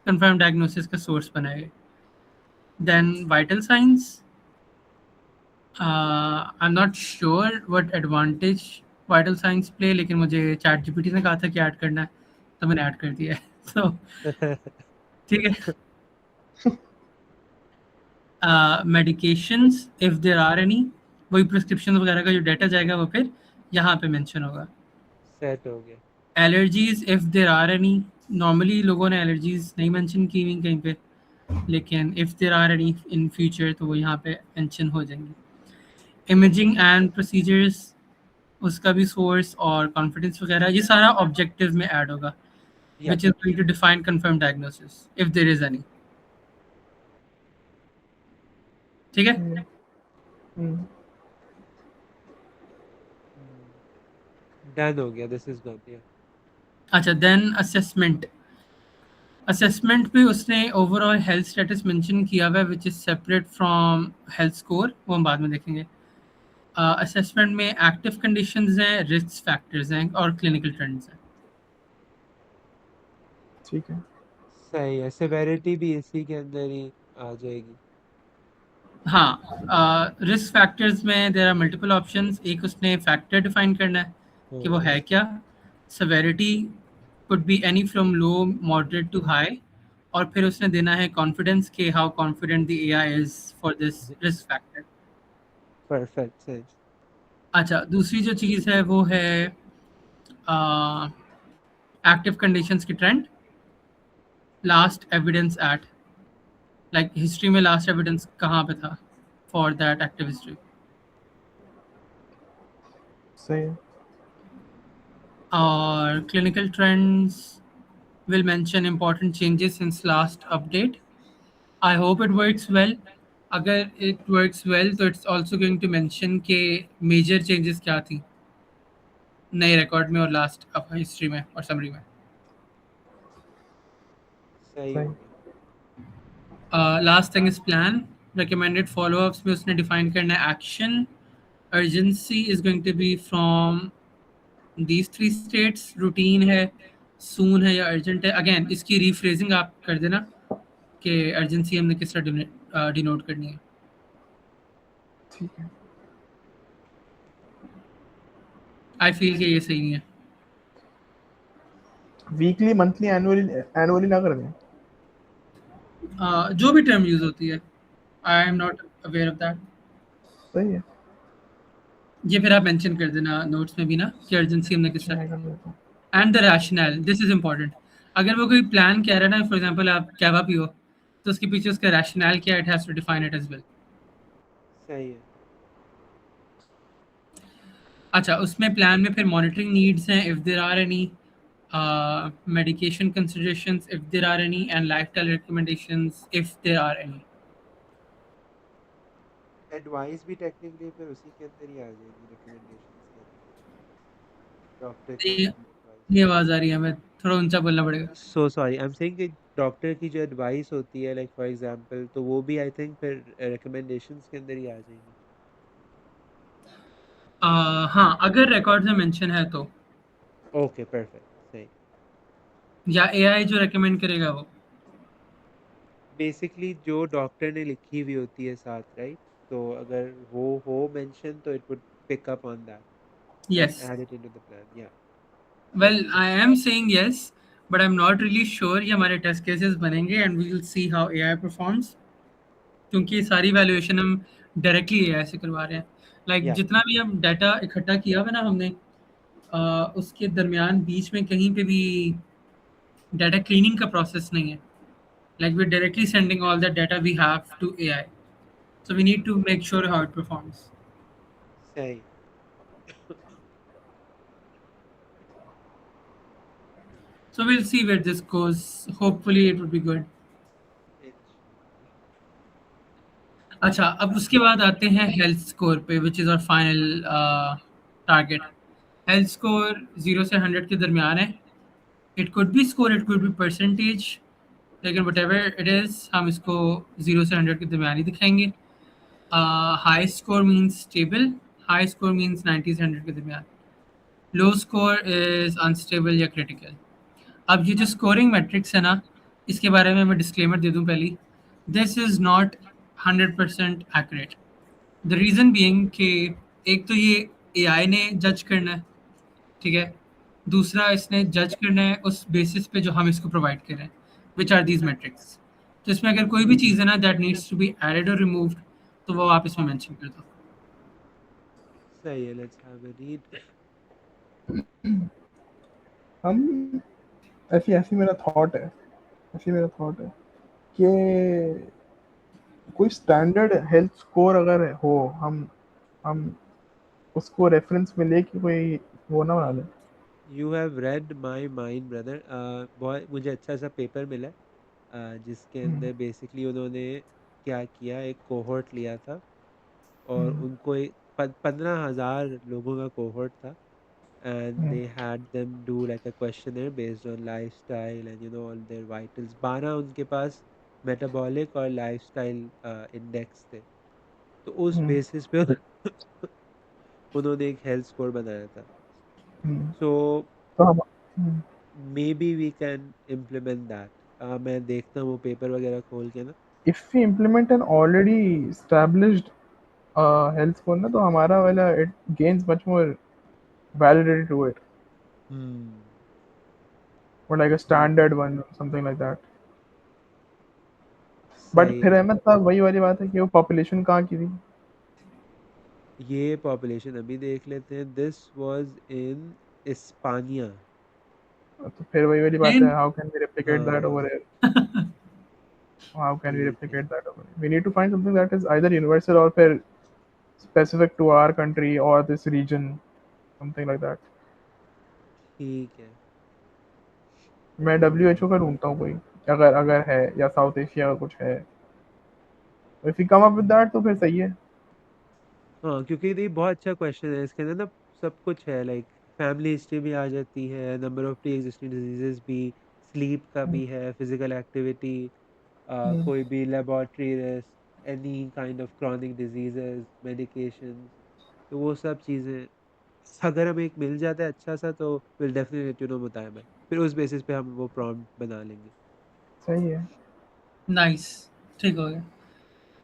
कंफर्म डायग्नोसिस का सोर्स बनाए. Then vital signs, I am not sure what advantage vital signs play, लेकिन मुझे चैट जीपीटी ने कहा था कि ऐड करना है, तो मैंने ऐड कर दिया है. तो ठीक है. Medications if there are any, वही प्रिस्क्रिप्शन वगैरह का जो डाटा जाएगा वो फिर यहाँ पे मेंशन होगा. सेट हो गया. Allergies if there are any, normally लोगों ने एलर्जीज नहीं मेंशन की हुई कहीं पे, लेकिन if there are any in future तो वो यहाँ पे मेंशन हो जाएंगी. इमेजिंग एंड प्रोसीजर्स, उसका भी सोर्स और कॉन्फिडेंस वगैरह ये सारा ऑब्जेक्टिव में ऐड होगा, Yeah. which is going to define confirmed diagnosis if there is any. ठीक है. Done हो गया. This is good. Yeah. अच्छा, देन असेसमेंट. असेसमेंट पे उसने ओवरऑल हेल्थ स्टेटस मेंशन किया हुआ है which is separate from health score, वो हम बाद में देखेंगे. असेसमेंट में एक्टिव कंडीशंस हैं, रिस्क फैक्टर्स हैं और क्लिनिकल ट्रेंड्स हैं. ठीक है. सही है. Severity भी इसी के अंदर ही आ जाएगी. हाँ, रिस्क फैक्टर्स में देयर आर मल्टीपल ऑप्शंस. एक उसने फैक्टर डिफाइन करना है कि वो है क्या. Severity could be any from low, moderate to high, और फिर उसने देना है कॉन्फिडेंस के how confident the AI is for this risk factor. Perfect. सही. अच्छा, दूसरी जो चीज़ है वो है एक्टिव कंडीशंस की trend, last evidence at, like history में लास्ट एविडेंस कहाँ पे था फॉर दैट एक्टिव हिस्ट्री. सही है. और clinical trends will mention important changes since last update. I hope it works well. अगर it works well तो it's also going to mention के major changes क्या थी नए रिकॉर्ड में और लास्ट अब हिस्ट्री में और समरी में. सही सही. हो गया. Last thing is plan. Recommended follow ups में उसने डिफाइन करना है action. Urgency is going to be from these three states. Routine है, सून है या अर्जेंट है. अगेन इसकी रीफ्रेजिंग आप कर देना कि अर्जेंसी हमने किस तरह डिनोट करनी है. ठीक है. आई फील कि ये सही नहीं है. वीकली, मंथली, एनुअली ना कर दें. जो भी टर्म यूज होती है, I am not aware of that. सही है. ये फिर आप मेंशन कर देना नोट्स में भी ना कि अर्जेंसी हमने किस तरह. मैं कर देता हूँ. And the rational, this is important. अगर वो कोई प्लान कह रहा है ना, फॉर एग्जांपल आप कैवा पियो, तो उसके पीछे उसका रैशनल क्या है, it has to define it as well. सही है. अच्छा, उसमें प्लान में फिर मॉनिटरिंग नीड्स हैं, if there are any, medication considerations if there are any, and lifestyle recommendations if there are any. Advice भी टेक्निकली फिर उसी के अंदर ही आ जाएगी, रिकमेंडेशंस के अंदर, डॉक्टर की ये जो भी एडवाइस ये होती आवाज़ आ रही है, हमें थोड़ा ऊंचा बोलना पड़ेगा। है। So sorry, I am saying कि डॉक्टर की जो एडवाइस होती है, लाइक फॉर एग्जांपल, तो वो भी आई थिंक फिर रिकमेंडेशंस के अंदर ही आ जाएगी। हाँ, अगर रिकॉर्ड्स में मेंशन है तो, ओके परफेक्ट, सही। या एआई जो रेकमेंड करेगा वो। बेसिकली जो डॉक्टर ने लिखी हुई होती है साथ, राइट? तो अगर वो हो मेंशन तो it would pick up on that and yes, add it into the plan, yeah. Well I am saying yes, but I am not really sure ये हमारे टेस्ट केसेस बनेंगे and we will see how AI performs, क्योंकि ये सारी valuation हम directly AI से करवा रहे हैं। लाइक या जितना भी हम डाटा इकट्ठा किया हुआ ना हमने, उसके दरमियान बीच में कहीं पे भी डाटा क्लीनिंग का प्रोसेस नहीं है। Like we're directly sending all the data we have to AI. So we need to make sure how it performs. सही। So we'll see where this goes. Hopefully it would be good. इंशाल्लाह। अच्छा, अब उसके बाद आते हैं health score पे, which is our final target. Health score 0 से 100 के दरमियान है। It could be score, it could be percentage, लेकिन whatever it is, हम इसको 0 से 100 के दरमियान ही दिखाएंगे। High score means stable, high score means 90 से 100 के दरमियान, लो स्कोर इज़ अनस्टेबल या क्रिटिकल। अब ये जो स्कोरिंग मैट्रिक्स है ना, इसके बारे में मैं डिस्क्लेमर दे दूं पहले, this is not 100% accurate. The reason being कि एक तो ये एआई ने जज करना है, ठीक है? दूसरा इसने जज करना है उस बेसिस पे जो हम इसको प्रोवाइड कर रहे हैं, व्हिच आर दीज़ मैट्रिक्स। तो इसमें अगर कोई भी चीज़ है ना that needs to be added और रिमूव्ड, तो वो आप इसमें मेंशन कर दो। सही है, लेट्स हैव अ रीड। हम ऐसी ऐसी मेरा थॉट है ऐसी मेरा थॉट है कि कोई स्टैंडर्ड हेल्थ स्कोर अगर हो, हम उसको रेफरेंस में लेके कोई वो ना बना लें। You have read my mind brother. बहुत मुझे अच्छा सा पेपर मिला है, जिसके हम्म, अंदर बेसिकली उन्होंने क्या किया, एक कोहॉर्ट लिया था और हम्म, उनको एक 15,000 लोगों का कोहॉर्ट था, and hmm, they had them do like a questionnaire based on lifestyle and all their vitals। 12 उनके पास मेटाबॉलिक और लाइफस्टाइल इंडेक्स थे। तो उस हम्म, बेसिस पे उन्होंने एक हेल्थ स्कोर बनाया था। हम्म। सो तो हम hmm, maybe we can implement that. मैं देखता हूँ वो पेपर वगैरह खोल के ना। if we implement an already established health score ना, तो हमारा वाला it gains much more validity to it, hmm. or like a ठीक standard है, one or something like that। But सही फिर है। अहमद साहब वही वाली बात है कि वो पॉपुलेशन कहाँ की थी। ये पॉपुलेशन अभी देख लेते हैं। This was in Hispania. तो फिर वही वाली बात है, Then, how can we replicate that हाँ, over here. How can we ठीक है, replicate that over here? We need to find something that is either universal और फिर specific to our country or this region, something like that। ठीक है। मैं हम्म। WHO का ढूंढता हूँ कोई, अगर अगर है, या साउथ एशिया का कुछ है। If you come up with that तो फिर सही है। हाँ, क्योंकि ये बहुत अच्छा क्वेश्चन है, इसके अंदर ना सब कुछ है, लाइक फैमिली हिस्ट्री भी आ जाती है, number of pre existing diseases भी, स्लीप का हम्म, भी है, फिजिकल एक्टिविटी, हम्म, कोई भी laboratory risk, any kind of chronic diseases, medications. तो वो सब चीज़ें अगर हमें एक मिल जाता है अच्छा सा, तो विल डेफिनेटली बताया भाई, फिर उस बेसिस पे हम वो प्रॉम्प्ट बना लेंगे। सही है। नाइस, ठीक हो गया।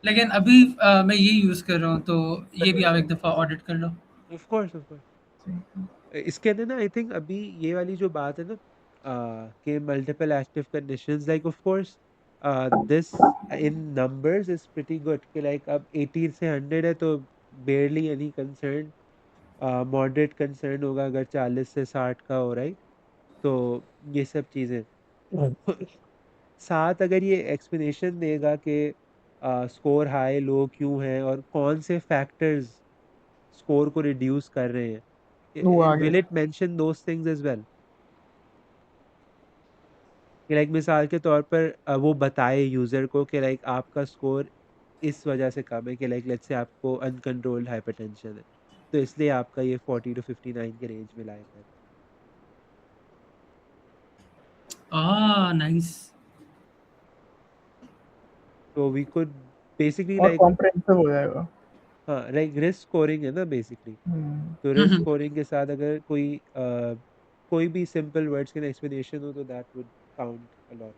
लेकिन अभी मैं ये यूज़ कर रहा हूँ, तो ये भी आप एक दफ़ा ऑडिट कर लो। Of course, of course. सही है। इसके अंदर ना आई थिंक अभी ये वाली जो बात है ना, कि multiple active conditions, like of course this in numbers is pretty good, कि लाइक अब 80 से 100 है तो बेयरली एनी कंसर्न, मॉडरेट कंसर्न होगा अगर 40 से 60 का हो रहा है। तो ये सब चीज़ें साथ अगर ये एक्सप्लेनेशन देगा कि स्कोर हाई लो क्यों है और कौन से फैक्टर्स स्कोर को रिड्यूस कर रहे हैं, वो आगे Will it mention those things as well? कि लाइक मिसाल के तौर पर वो बताए यूजर को कि लाइक आपका स्कोर इस वजह से कम है, कि लाइक लेट्स से आपको अनकंट्रोल्ड हाइपरटेंशन है, तो इसलिए आपका ये 40 to 59 के रेंज में लाएगा। नाइस। तो वी कुड बेसिकली और लाइक, कॉम्प्रिहेंसिव हो जाएगा। हाँ लाइक रिस्क स्कोरिंग है ना बेसिकली। हम्म। तो रिस्क स्कोरिंग के साथ अगर कोई भी सिंपल वर्ड्स के एक्सप्लेनेशन हो तो that would count a lot.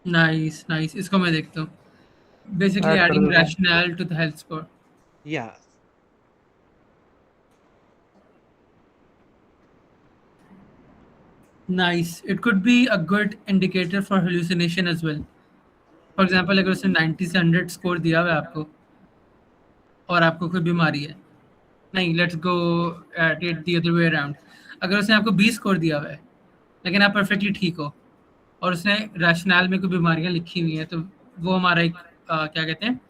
Nice nice, इसको मैं देखता हूँ। बेसिकली ऐड कर एडिंग देता हूँ। Rationale to the health score. या Nice. It could be a good indicator for hallucination as well. For example अगर उसने 90 से 100 स्कोर दिया हुआ है आपको और आपको कोई बीमारी है, नहीं let's go at it the other way around, अगर उसने आपको 20 स्कोर दिया हुआ है लेकिन आप परफेक्टली ठीक हो और उसने रैशनल में कोई बीमारियां लिखी हुई हैं, तो वो हमारा एक क्या कहते हैं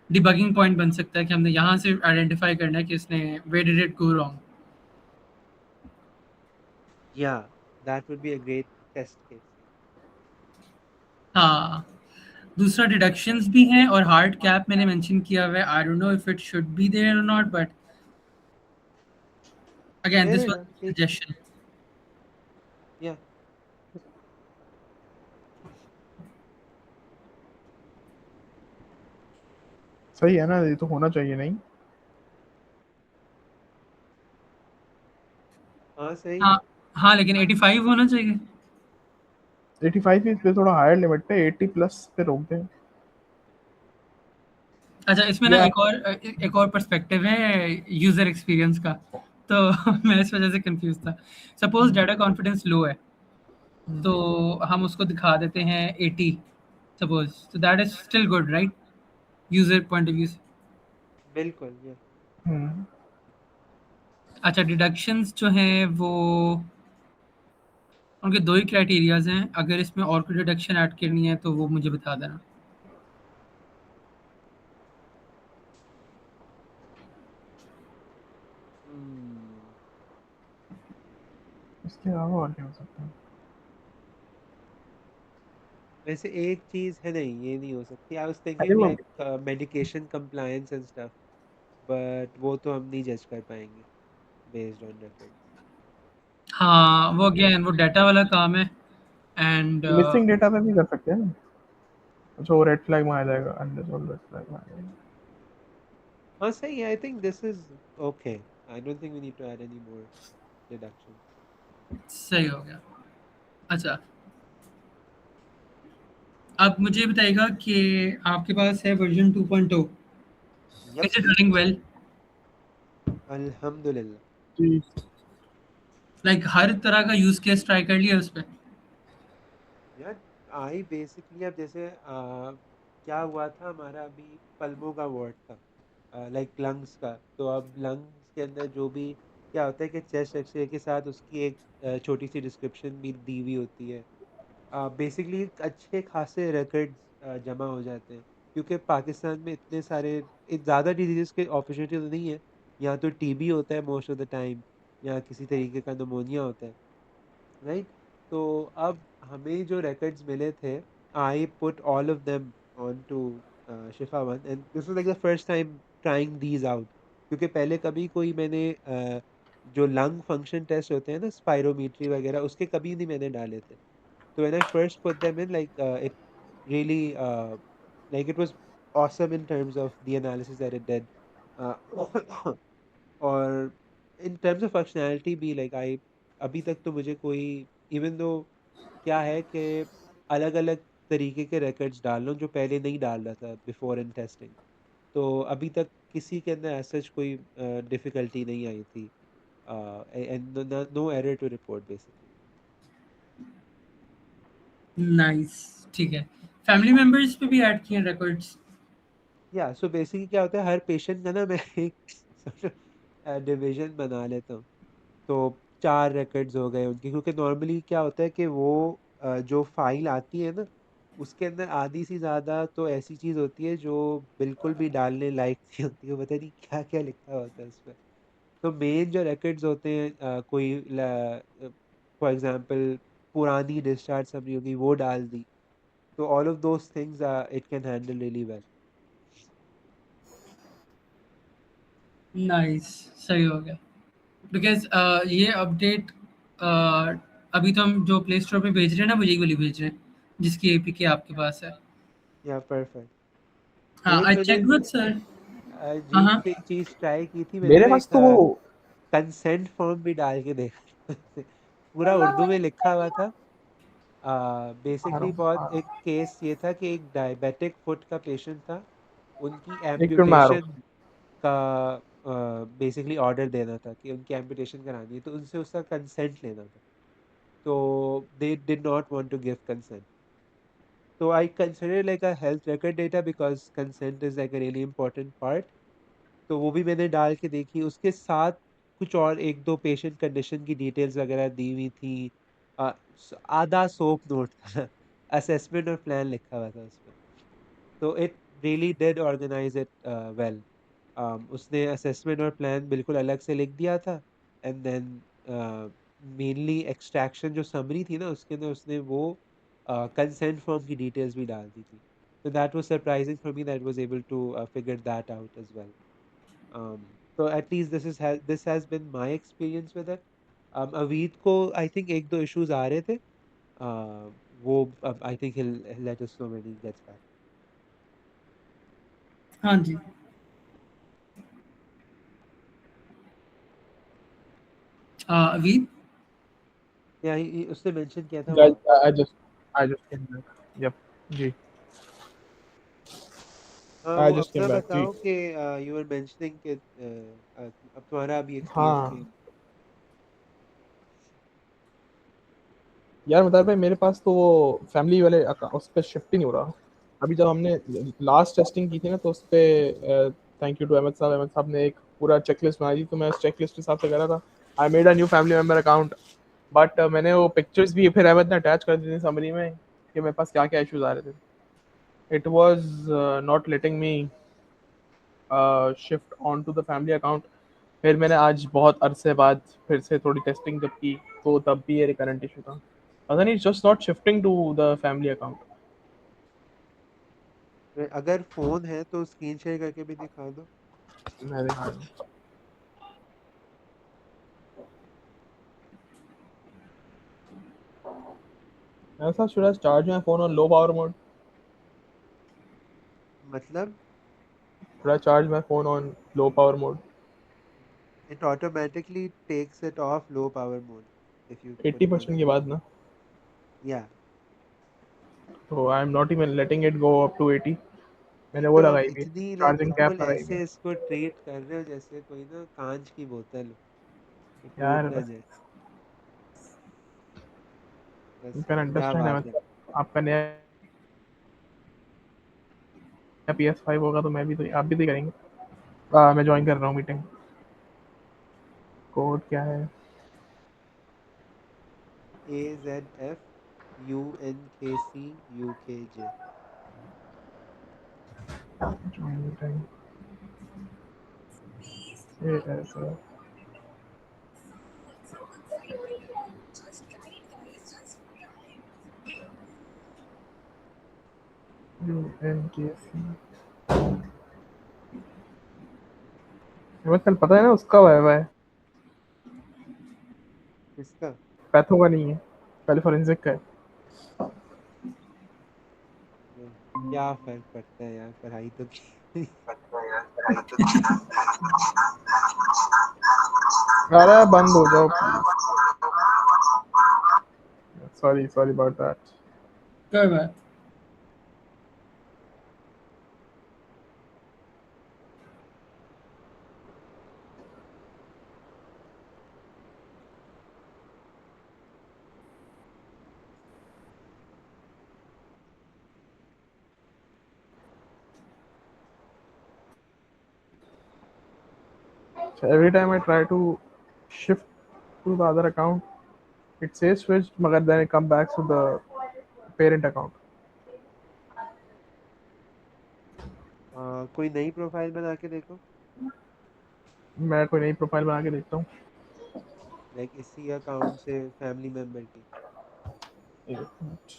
डिबगिंग पॉइंट बन सकता है कि हमने यहाँ से आइडेंटिफाई करना है कि उसने where did it go wrong. या that would be a great test case. हाँ, दूसरा डिडक्शंस भी हैं और हार्ड कैप मैंने मेंशन किया हुआ है। I don't know if it should be there और not, but again fair this was enough, ठीक है। सजेशन। या सही है ना, ये तो होना चाहिए नहीं? हाँ सही है। हाँ हाँ, लेकिन 85 होना चाहिए। 85 इस पे थोड़ा हायर लिमिट पे, 80 प्लस पे रोक दें। अच्छा, इसमें ना या एक और पर्सपेक्टिव है यूजर एक्सपीरियंस का, तो मैं इस वजह से कंफ्यूज था। सपोज डाटा कॉन्फिडेंस लो है तो हम उसको दिखा देते हैं 80 सपोज, तो that is still good right, user point of view से। बिल्कुल या हम्म। अच्छा, डिडक्शंस जो हैं वो उनके दो ही क्राइटेरियाज हैं, अगर इसमें और कोई डिडक्शन ऐड करनी है तो वो मुझे बता देना। इसके अलावा और क्या हो सकता है? वैसे एक चीज है, नहीं ये नहीं हो सकती। आई वाज अरे थिंकिंग वो like medication compliance and stuff, but वो तो हम नहीं जज कर पाएंगे बेस्ड ऑन रिकॉर्ड। हाँ, वो अगेन वो डाटा वाला काम है एंड मिसिंग डेटा पे भी कर सकते हैं ना। अच्छा, वो रेड फ्लैग में आ जाएगा, अनरिजॉल्व्ड रेड फ्लैग में आ जाएगा। हाँ सही है। I think this is okay. I don't think we need to add any more deduction. सही हो गया। अच्छा, अब मुझे बताइएगा कि आपके पास है version 2.0, yup, is it running well? अल्हम्दुलिल्लाह। जी। लाइक हर तरह का यूज केस ट्राई कर लिया उस पे? यार आई बेसिकली अब जैसे क्या हुआ था, हमारा अभी पल्मों का वार्ड था, लाइक लंग्स का। तो अब लंग्स के अंदर जो भी क्या होता है कि चेस्ट एक्सरे के साथ उसकी एक छोटी सी डिस्क्रिप्शन भी दी हुई होती है। बेसिकली अच्छे खासे रिकॉर्ड्स जमा हो जाते हैं, क्योंकि पाकिस्तान में इतने सारे ज़्यादा डिजीज़ के अपॉर्चुनिटी तो नहीं है। यहाँ तो टीबी होता है मोस्ट ऑफ द टाइम, या किसी तरीके का नमोनिया होता है, राइट। तो अब हमें जो रिकॉर्ड्स मिले थे, I put all of them on to Shifa one, and this was like the first time trying these out. क्योंकि पहले कभी कोई मैंने जो लंग फंक्शन टेस्ट होते हैं ना, स्पायरोमीट्री वगैरह, उसके कभी नहीं मैंने डाले थे। So when I first put them in, like it really like it was awesome in terms of the analysis that it did. Uh, और in terms of functionality भी like I अभी तक तो मुझे कोई, even though क्या है कि अलग अलग तरीके के रिकॉर्ड्स डाल लो जो पहले नहीं डाल रहा था बिफोर इन टेस्टिंग, तो अभी तक किसी के अंदर ऐसा कोई डिफिकल्टी नहीं आई थी, and no error to report basically. Nice, ठीक है। फैमिली मेंबर्स पे भी ऐड किए रिकॉर्ड्स? या सो बेसिकली क्या होता है, हर पेशेंट का ना मैं एक डिवीजन बना लेता हूँ। तो 4 रिकॉर्ड्स हो गए उनके, क्योंकि नॉर्मली क्या होता है कि वो जो फाइल आती है ना, उसके अंदर आधी से ज़्यादा तो ऐसी चीज़ होती है जो बिल्कुल भी डालने लायक नहीं होती है, पता नहीं क्या-क्या लिखा होता है उसमें। तो मेन जो रिकॉर्ड्स होते हैं कोई फॉर एग्जांपल पुरानी डिस्चार्ज समरी होगी वो डाल दी, तो all of those things it can handle really well. Nice, सही हो गया। बिकॉज़ ये अपडेट अभी तो हम जो प्ले स्टोर पे भेज रहे हैं ना, वो यही वाली भेज रहे हैं, जिसकी एपीके आपके पास है। या परफेक्ट। हाँ, एक आई मैंने चेक्ड विद सर। हाँ, अजीब हाँ। सी चीज ट्राई की थी, मैंने मेरे ना पास एक तो वो कंसेंट फॉर्म भी डाल के देखा पूरा उर्दू में लिखा हुआ था। आ रहा बेसिकली हूँ बहुत एक केस ये था कि एक डायबिटिक फुट का पेशेंट था, उनकी एक मिनट में आ रहा एम्पुटेशन हूँ। का बेसिकली ऑर्डर देना था कि उनकी एम्पुटेशन करानी है, तो उनसे उसका कंसेंट लेना था। तो they did not want to give consent, so I consider like a health record data because consent is like a really important part। तो वो भी मैंने डाल के देखी, उसके साथ कुछ और एक दो पेशेंट कंडीशन की डिटेल्स वगैरह दी हुई थी। आधा सोप नोट था असेसमेंट और प्लान लिखा हुआ था उसमें। तो it really did organize it well. उसने असेसमेंट और प्लान बिल्कुल अलग से लिख दिया था, एंड देन मेनली एक्सट्रैक्शन जो समरी थी ना उसके अंदर उसने वो कंसेंट फॉर्म की डिटेल्स भी डाल दी थी। तो that was surprising for me that was able to figure that out as well. So at least this has been my experience with it। अवीद को आई थिंक एक दो इश्यूज आ रहे थे। वो I think he'll let us know when he gets back। हाँ जी। अवीद? या उसने मेंशन किया था वो Guys, आ रहा I just came back. Yep. जी, है। I वो just अपना came back. जी, बताओ कि यू आर मेंशनिंग कि अब तुम्हारा अभी एक्सपीरियंस हाँ क्या यार मतलब भाई मेरे पास तो वो फैमिली वाले उस पर शिफ्ट ही नहीं हो रहा। अभी जब हमने लास्ट टेस्टिंग की थी ना तो उस पे थैंक यू टू अहमद साहब ने एक पूरा चेकलिस्ट बनाई थी, तो मैं उस चेकलिस्ट के हिसाब से करा था। I made a new family member account, but मैंने वो पिक्चर्स भी फिर अहमद ने अटैच कर दी थी समरी में कि मेरे पास क्या क्या इश्यूज आ रहे थे। It was not letting me shift on to the family account. फिर मैंने आज बहुत अरसे बाद फिर से थोड़ी टेस्टिंग जब की तो तब भी ये रिकरेंट इशू था। पता नहीं, just not shifting to the family account. है? अगर फोन है तो स्क्रीन शेयर करके भी दिखा दो। मैं दिखा रहा हूँ। ऐसा should I charge my phone on low power mode? मतलब Should I charge my phone on low power mode? it automatically takes it off low power mode if you put it on 80% के low। बाद ना, या तो I am not even letting it go up to 80। ये मैंने वो तो आप लगाई हुई है, इतनी लाइक चार्जिंग कैप बिल्कुल लगाई हुई है। ऐसे इसको ट्रीट कर रहे हो जैसे कोई ना कांच की बोतल हो, ये टूट यार ना बस जाए। यू बस कैन क्या अंडरस्टैंड है, बात है। मतलब आपका नया PS5 होगा तो मैं भी तो आप भी तो करेंगे। मैं ज्वाइन कर रहा हूँ मीटिंग। कोड क्या है? AZFUNKCUKJ। ज्वाइन मीटिंग ये ऐसा UNKC। हमें कल पता है ना उसका वाइवा है, किसका? पैथो का नहीं है, कल फोरेंसिक का है। क्या फर्क पड़ता है यार, पढ़ाई तो की। अरे बंद हो जाओ please. Sorry sorry about that. कोई बात। So every time I try to shift to the other account, it says switched, but then it comes back to the parent account. कोई नई प्रोफाइल बना के देखो, मैं कोई नई प्रोफाइल बना के देखता हूँ। लाइक इसी अकाउंट से फैमिली मेंबर की। एक मिनट।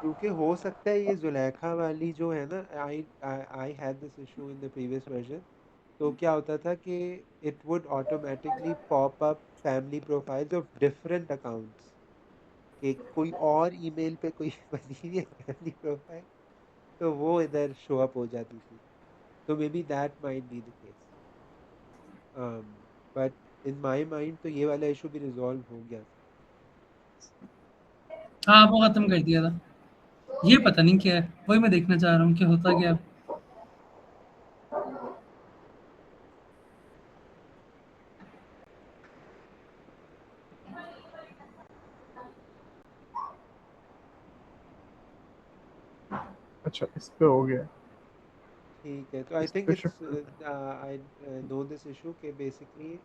क्योंकि हो सकता है ये जुलेखा वाली जो है ना, I I had this issue in the previous version. तो क्या होता था कि it would automatically pop up family profiles of different accounts, कि कोई और ईमेल पे कोई बनी हुई है फैमिली प्रोफाइल, तो वो इधर शो अप हो जाती थी। तो may be that might be the case, but in my mind तो ये वाला इशू भी रिजॉल्व हो गया था। हाँ वो खत्म कर दिया था। ये पता नहीं क्या है, वही मैं देखना चाह रहा हूँ कि होता क्या है। अच्छा, इस पे हो गया। ठीक है, तो आई इस थिंक पे it's, shift. I know this issue के बेसिकली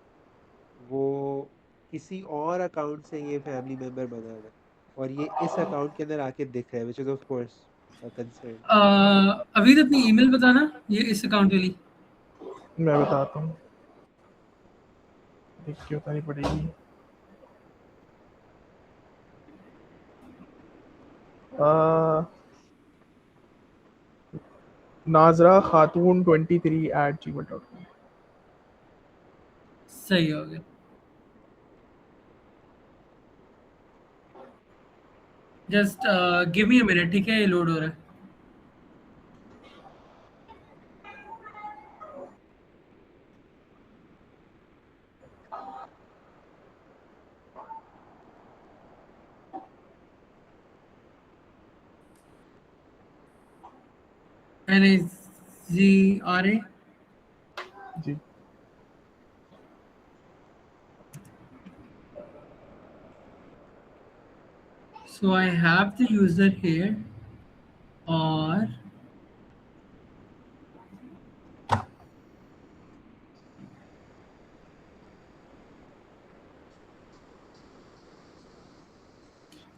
वो किसी और अकाउंट से ये फैमिली मेंबर बना हुआ है, और ये इस अकाउंट के अंदर आके दिख रहा है, which is of course concern. अभी तो अपनी ईमेल बताना, ये इस अकाउंट वाली। मैं बताता हूँ, देख के बतानी पड़ेगी। नाजरा खातून 23@gmail.com। सही हो गया। Just give me a minute, ठीक है, ये लोड हो रहा है। NAZRA। Ji. So I have the user here, और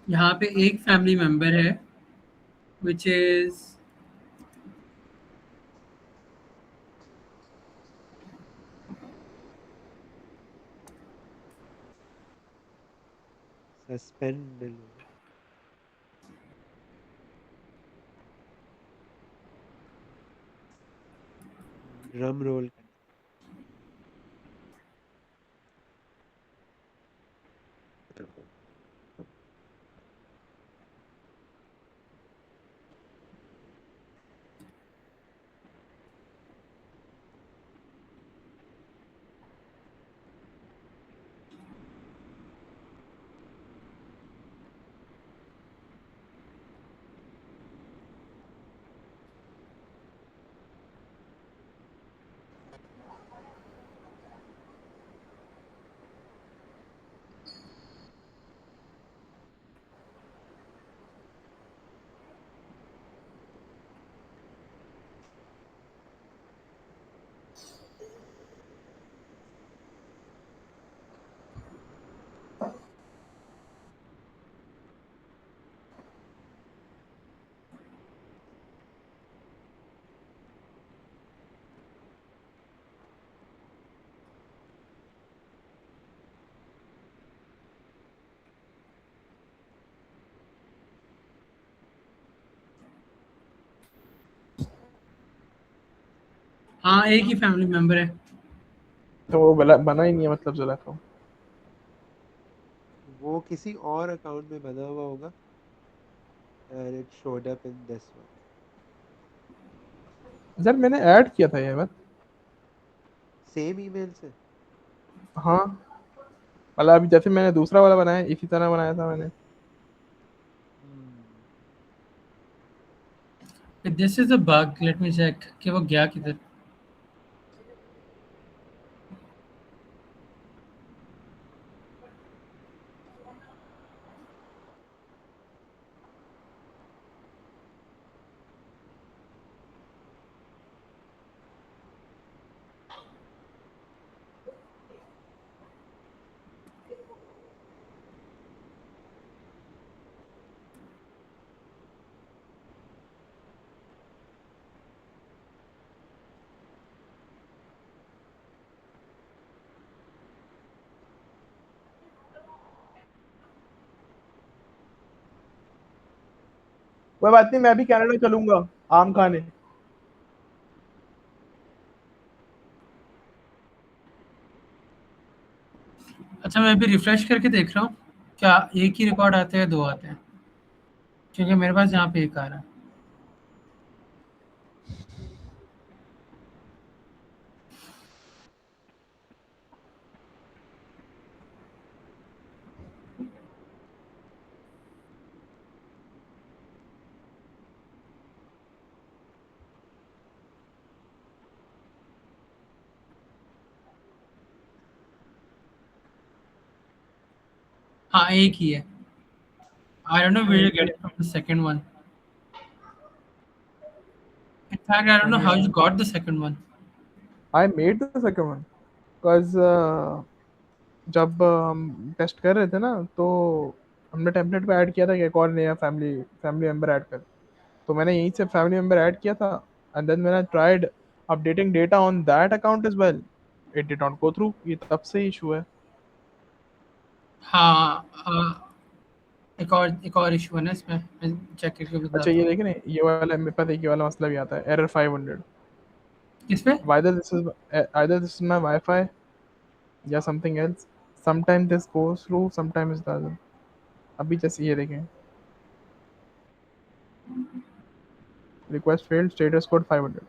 यहाँ पे एक फैमिली मेंबर है which is suspend low, drum roll कर। हाँ एक ही फैमिली मेंबर है। तो वो बना ही नहीं है मतलब जुलेखा। वो किसी और अकाउंट में बना हुआ होगा, and it showed up in this one. Sir मैंने ऐड किया था ये बात। सेम ईमेल से। हाँ, मतलब अभी जैसे मैंने दूसरा वाला बनाया इसी तरह बनाया था मैंने। Hmm, this is a bug, let me check कि वो गया किधर। कोई बात नहीं, मैं भी कनाडा चलूंगा आम खाने। अच्छा मैं भी रिफ्रेश करके देख रहा हूँ क्या एक ही रिकॉर्ड आते हैं, दो आते हैं, क्योंकि मेरे पास यहाँ पे एक आ रहा है। हाँ एक ही है। I don't know where you get it from the second one. In fact, I don't know how you got the second one. I made the second one because जब हम टेस्ट कर रहे थे ना, तो हमने टेम्पलेट पे ऐड किया था कि एक और नया फैमिली फैमिली मेंबर ऐड कर, तो मैंने यहीं से फैमिली मेंबर ऐड किया था। एंड देन मैंने tried updating data on that account as well, it did not go through. ये तब से इशू है। हाँ एक और इशू है ना इसमें, मैं चेक करके अच्छा बताता ये हूँ। देखें ना, ये वाला मेरे पास एक ये वाला मसला भी आता है, एरर 500। किस पे? either this is my Wi-Fi या something else, sometimes this goes through, sometimes it doesn't। अभी जैसे ये देखें, request failed, status code 500।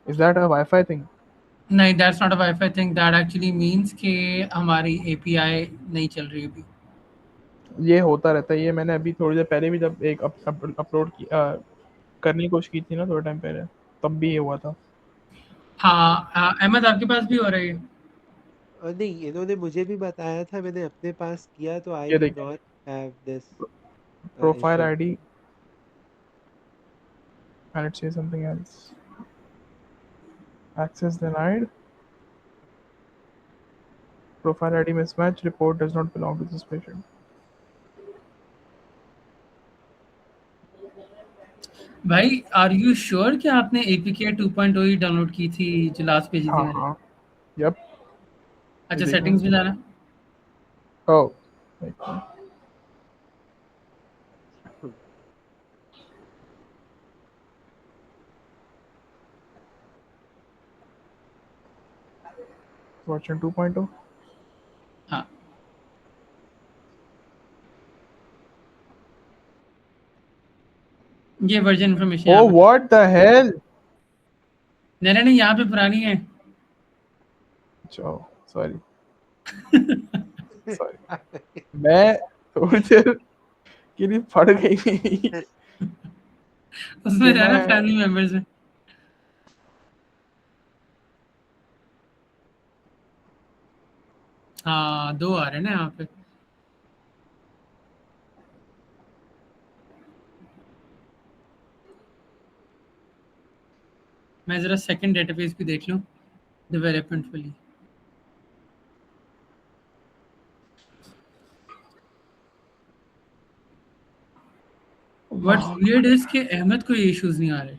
is that a Wi-Fi thing? नहीं, that's not a wifi thing, that actually means कि हमारी API नहीं चल रही अभी। ये होता रहता है। ये मैंने अभी थोड़ी देर पहले भी जब एक अपलोड की करने की कोशिश की थी ना थोड़े टाइम पहले, तब भी ये हुआ था। हाँ अहमद आपके पास भी हो रही है? और नहीं, इन्होंने मुझे भी बताया था, मैंने अपने पास किया तो आई ये डू देखें, not have this profile issue. ID and it says something else, access denied, profile ID mismatch, report does not belong to this patient। भाई आर यू श्योर कि आपने एपीके 2.0 ही डाउनलोड की थी जो लास्ट भेजी थी हाँ मैंने? हाँ, यप। ये अच्छा देखें, सेटिंग्स में जाना। oh, version 2.0। हाँ ये वर्जन इन्फॉर्मेशन यहाँ oh पे। what the hell। नहीं नहीं यहाँ पे पुरानी है। चलो सॉरी, सॉरी, मैं थोड़ी देर के लिए पड़ गई थी उसमें कि जाना मैं, फैमिली मेंबर्स में। हाँ दो आ रहे हैं ना यहाँ पे। मैं जरा सेकंड डेटाबेस भी देख लूँ, डेवलपमेंट वाली। व्हाट्स वियर्ड इज कि अहमद को ये इश्यूज नहीं आ रहे।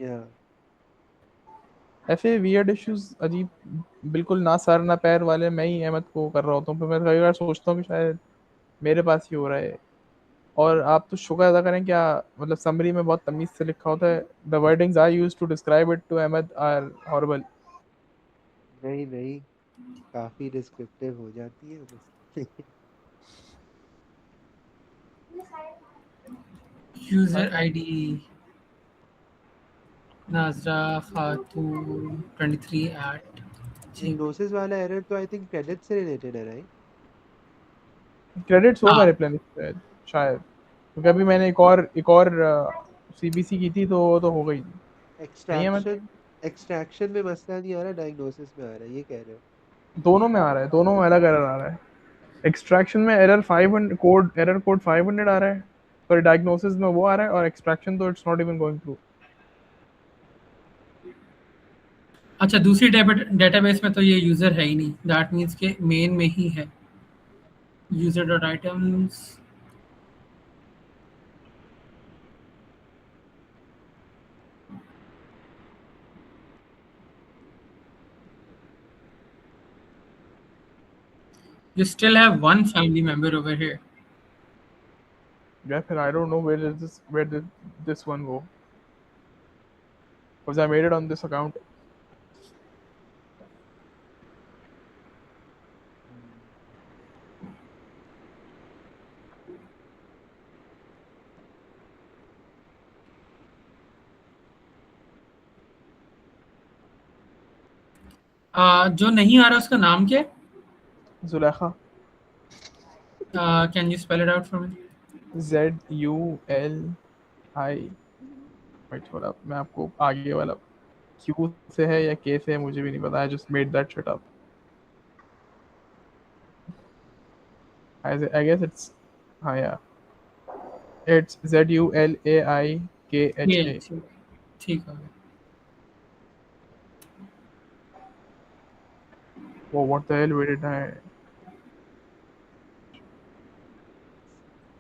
या ऐसे वियर्ड इश्यूज अजीब, बिल्कुल ना सर ना पैर वाले मैं ही अहमद को कर रहा होता हूँ। फिर मैं कई बार सोचता हूँ कि शायद मेरे पास ही हो रहा है। और आप तो शुक्र अदा करें, क्या मतलब समरी में बहुत तमीज से लिखा होता है, the wordings I use to describe it to Ahmed are horrible. नहीं नहीं, काफी डिस्क्रिप्टिव हो जाती है बस। User ID Nazra Fatoon 23 at G. Diagnosis वाला एरर तो आई थिंक क्रेडिट से रिलेटेड है, राइट? क्रेडिट्स होगा हाँ रिप्लेनिश शायद, क्योंकि अभी मैंने एक और सीबीसी की थी तो वो तो हो गई थी। नहीं अहमद, एक्सट्रैक्शन एक्सट्रैक्शन में मसला नहीं आ रहा, डायग्नोसिस में आ रहा है, ये कह रहे हो? दोनों में आ रहा है, दोनों में अलग एरर आ रहा है। एक्सट्रैक्शन में एरर कोड 500 आ रहा है, सॉरी डायग्नोसिस में वो आ रहा है, और एक्सट्रैक्शन तो it's not even going through. अच्छा दूसरी डेटाबेस में तो ये यूजर है ही नहीं, दैट मीन्स के मेन में ही है। User dot items you still have one family member over here. Yeah, फिर I don't know where did this one go? Because I made it on this account. जो नहीं आ रहा उसका नाम क्या है? Zulekha. Can you spell it out for me? ZULI. Wait, थोड़ा मैं आपको आगे वाला Q से है या K से है मुझे भी नहीं पता. I just made that shit up. I guess it's yeah. It's ये ZULAIKHA. ठीक है. Oh, what the hell? Where did I?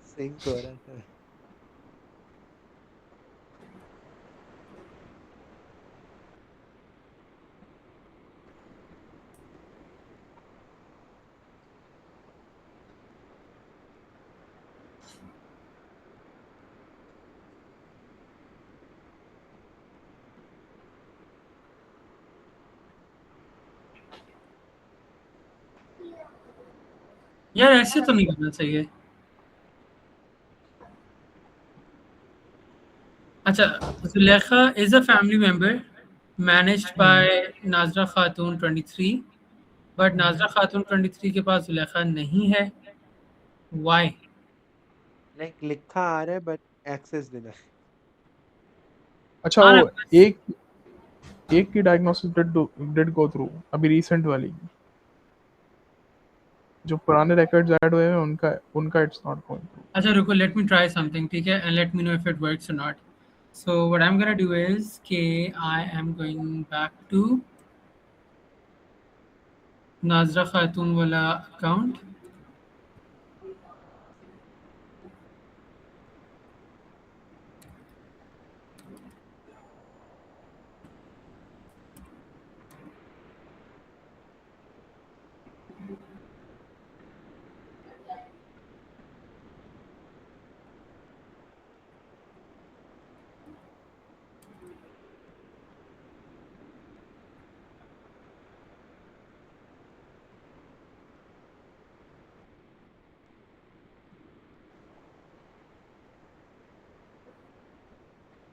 Sync हो रहा था. यार ऐसे तो नहीं करना चाहिए. अच्छा, Zulekha is a family member managed by Nazra Khatun 23, but Nazra Khatun 23 के पास Zulekha नहीं है. Why? लाइक लिखा आ रहा है बट एक्सेस देना. अच्छा हाँ ना, वो एक की डायग्नोसिस डिड गो थ्रू अभी रिसेंट वाली. जो पुराने रिकॉर्ड्स ऐड हुए हैं उनका इट्स नॉट गोइंग थ्रू. अच्छा रुको, let me try something, ठीक है, and let me know if it works or not. So what I'm gonna do is I am going back to Nazra Khatun wala account.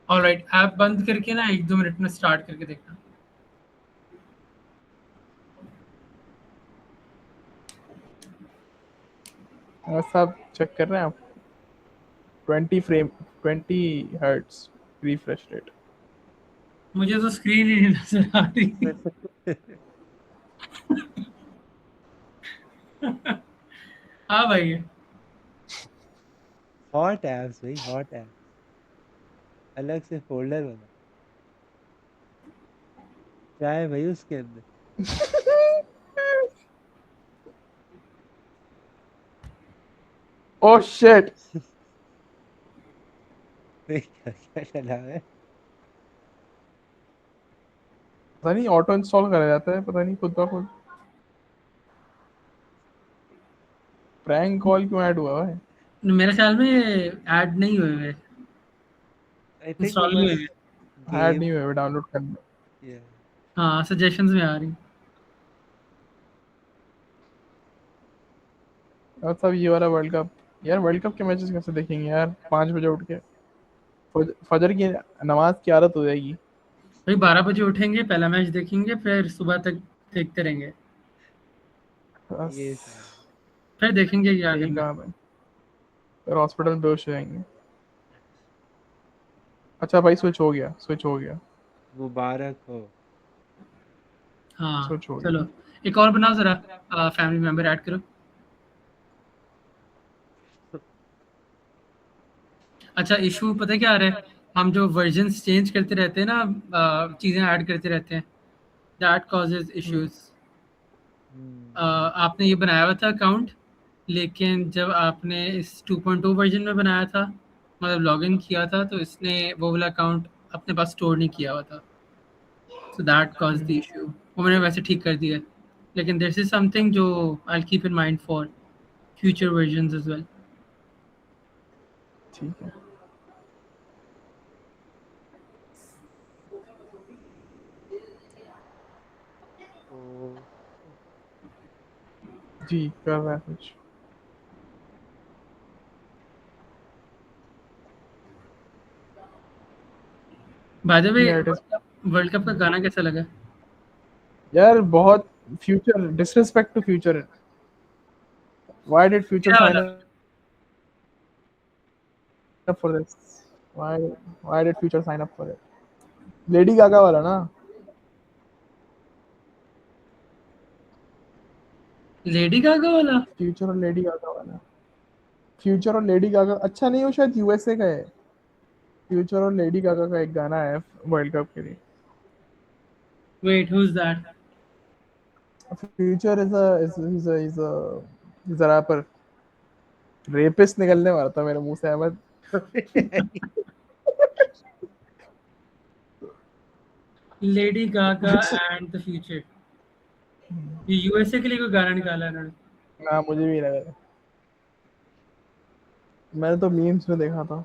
Alright, app बंद करके ना 1-2 minute में start करके देखना. सब check कर रहे हैं आप. 20 हर्ट्ज रिफ्रेश रेट. मुझे तो स्क्रीन ही नहीं नजर आ रही. हाँ भाई, हॉट एप्स भाई, हॉट एप्स. अलग से फोल्डर बना. क्या है भाई उसके अंदर? Oh shit. क्या क्या चला है? पता नहीं ऑटो इंस्टॉल करा जाता है, पता नहीं खुद का खुद. प्रैंक कॉल क्यों ऐड हुआ है? मेरे ख्याल में ऐड नहीं हुए हुए, आई थिंक वो इंस्टॉल भी हुए बस हुए. Add game. नहीं हुआ है, डाउनलोड करना. या हाँ, सजेशंस में आ रही. और सब ये वाला वर्ल्ड कप. यार वर्ल्ड कप के मैचेस कैसे देखेंगे यार 5 बजे उठ के. फजर की नमाज की आदत हो जाएगी. भाई 12 बजे उठेंगे, पहला मैच देखेंगे, फिर सुबह तक देखते रहेंगे, बस ये सही है. फिर देखेंगे क्या यही करना. काम है. फिर हॉस्पिटल में बेहोश हो जाएंगे. अच्छा भाई स्विच हो गया, स्विच हो गया, मुबारक हो. हाँ स्विच हो गया. चलो, एक और बनाओ जरा, फैमिली मेंबर ऐड करो. अच्छा, इशू पता है क्या आ रहा है? हम जो वर्जन्स चेंज करते रहते हैं ना, चीज़ें ऐड करते रहते हैं, दैट कॉजेज इश्यूज. आपने ये बनाया हुआ था अकाउंट, लेकिन जब आपने इस 2.2 वर्जन में बनाया था, मतलब लॉगिन किया था, तो इसने वो वाला अकाउंट अपने पास स्टोर नहीं किया हुआ था. So that cause the issue. वो मैंने वैसे ठीक कर दिया है, लेकिन दिस इज समथिंग जो I keep in mind for future versions as well. ठीक है। तो जी कर रहा है कुछ। बाय द वे, या इट इज वर्ल्ड कप का गाना कैसा लगा? यार बहुत Future disrespect to Future. Why did Future क्या साइन वाला? Up for this? Why why did Future sign up for it? Lady Gaga वाला ना? लेडी गागा वाला? फ्यूचर और लेडी गागा वाला। फ्यूचर और लेडी गागा अच्छा नहीं, वो शायद यूएसए का है। फ्यूचर और लेडी गागा का एक गाना है वर्ल्ड कप के लिए। Wait, who is that? Future is a rapper. Rapist निकलने वाला था मेरे मुंह से Ahmed. Lady Gaga and the Future. ये यूएसए के लिए कोई गाना निकाला है इन्होंने? ना मुझे भी लगा था। मैंने तो मीम्स में देखा था।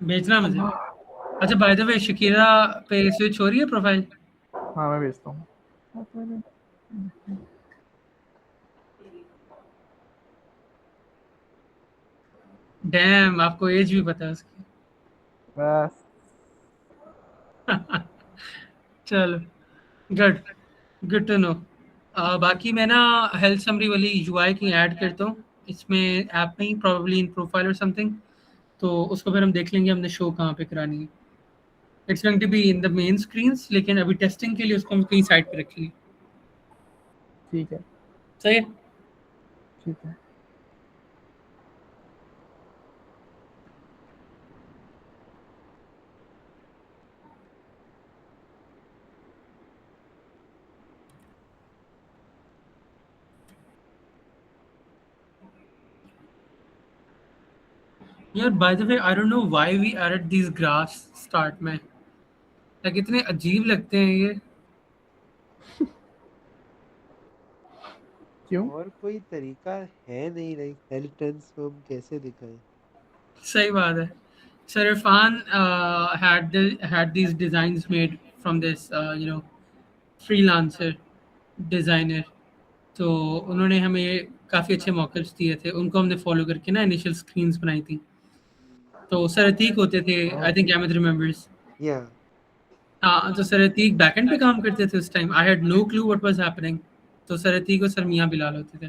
भेजना मुझे। अच्छा, बाय द वे, शकीरा पे स्विच हो रही है प्रोफाइल? हाँ मैं भेजता हूँ। डैम, आपको एज भी पता है उसकी। बस चलो, गुड, गुड टू नो। बाकी मैं ना हेल्थ समरी वाली यूआई की ऐड करता हूँ इसमें, ऐप में ही, प्रॉब्ली इन प्रोफाइल और समथिंग। तो उसको फिर हम देख लेंगे हमने शो कहाँ पे करानी है। It's going to be in the main screens, लेकिन अभी टेस्टिंग के लिए उसको हम कहीं साइड पे रखेंगे। ठीक है। सही है। ठीक है। यार by the way, I don't know why we added these graphs start में। लाइक इतने अजीब लगते हैं ये। क्यों? और कोई तरीका है नहीं, लाइक हेल्थ ट्रेंड्स को हम कैसे दिखाएं? सही बात है। Sir Irfan had these designs made from this freelancer designer। तो उन्होंने हमें काफ़ी अच्छे मॉकअप्स दिए थे, उनको हमने फॉलो करके ना इनिशियल स्क्रीन्स बनाई थी। तो सर अतीक होते थे, आई थिंक अहमद रिमेम्बर्स। या हाँ, तो सर अतीक बैकएंड पे काम करते थे उस time. I had no clue what was happening. तो सर अतीक और सर मियां बिलाल होते थे,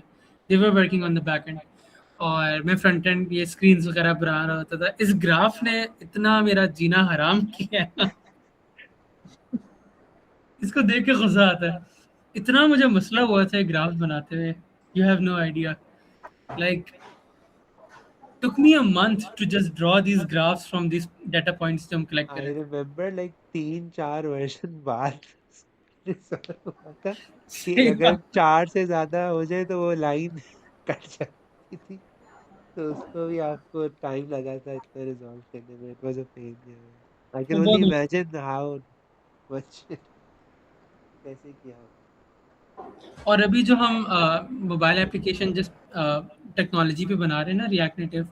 they were working on the backend, और मैं फ्रंट एंड ये स्क्रीन्स वगैरह बना रहा होता था। इस ग्राफ ने इतना मेरा जीना हराम किया है ना, इसको देख के गुस्सा आता है। इतना मुझे मसला हुआ था ग्राफ बनाते हुए, you have no idea. Like took me a month to just draw these graphs from these data points जो हम कलेक्ट कर आई रहे थे। रिमेम्बर लाइक 3-4 वर्जन बाद रिजॉल्व हुआ था कि सही अगर बात। 4 से ज्यादा हो जाए तो वो लाइन कट जाती थी। तो उसको भी आपको टाइम लगा था इतना रिजॉल्व करने में। इट वाज अ पेन यार। आई कैन वो ओनली बहुत इमेजिन हाउ मच कैसे किया होगा। और अभी जो हम मोबाइल एप्लीकेशन जिस टेक्नोलॉजी पे बना रहे हैं ना, react native,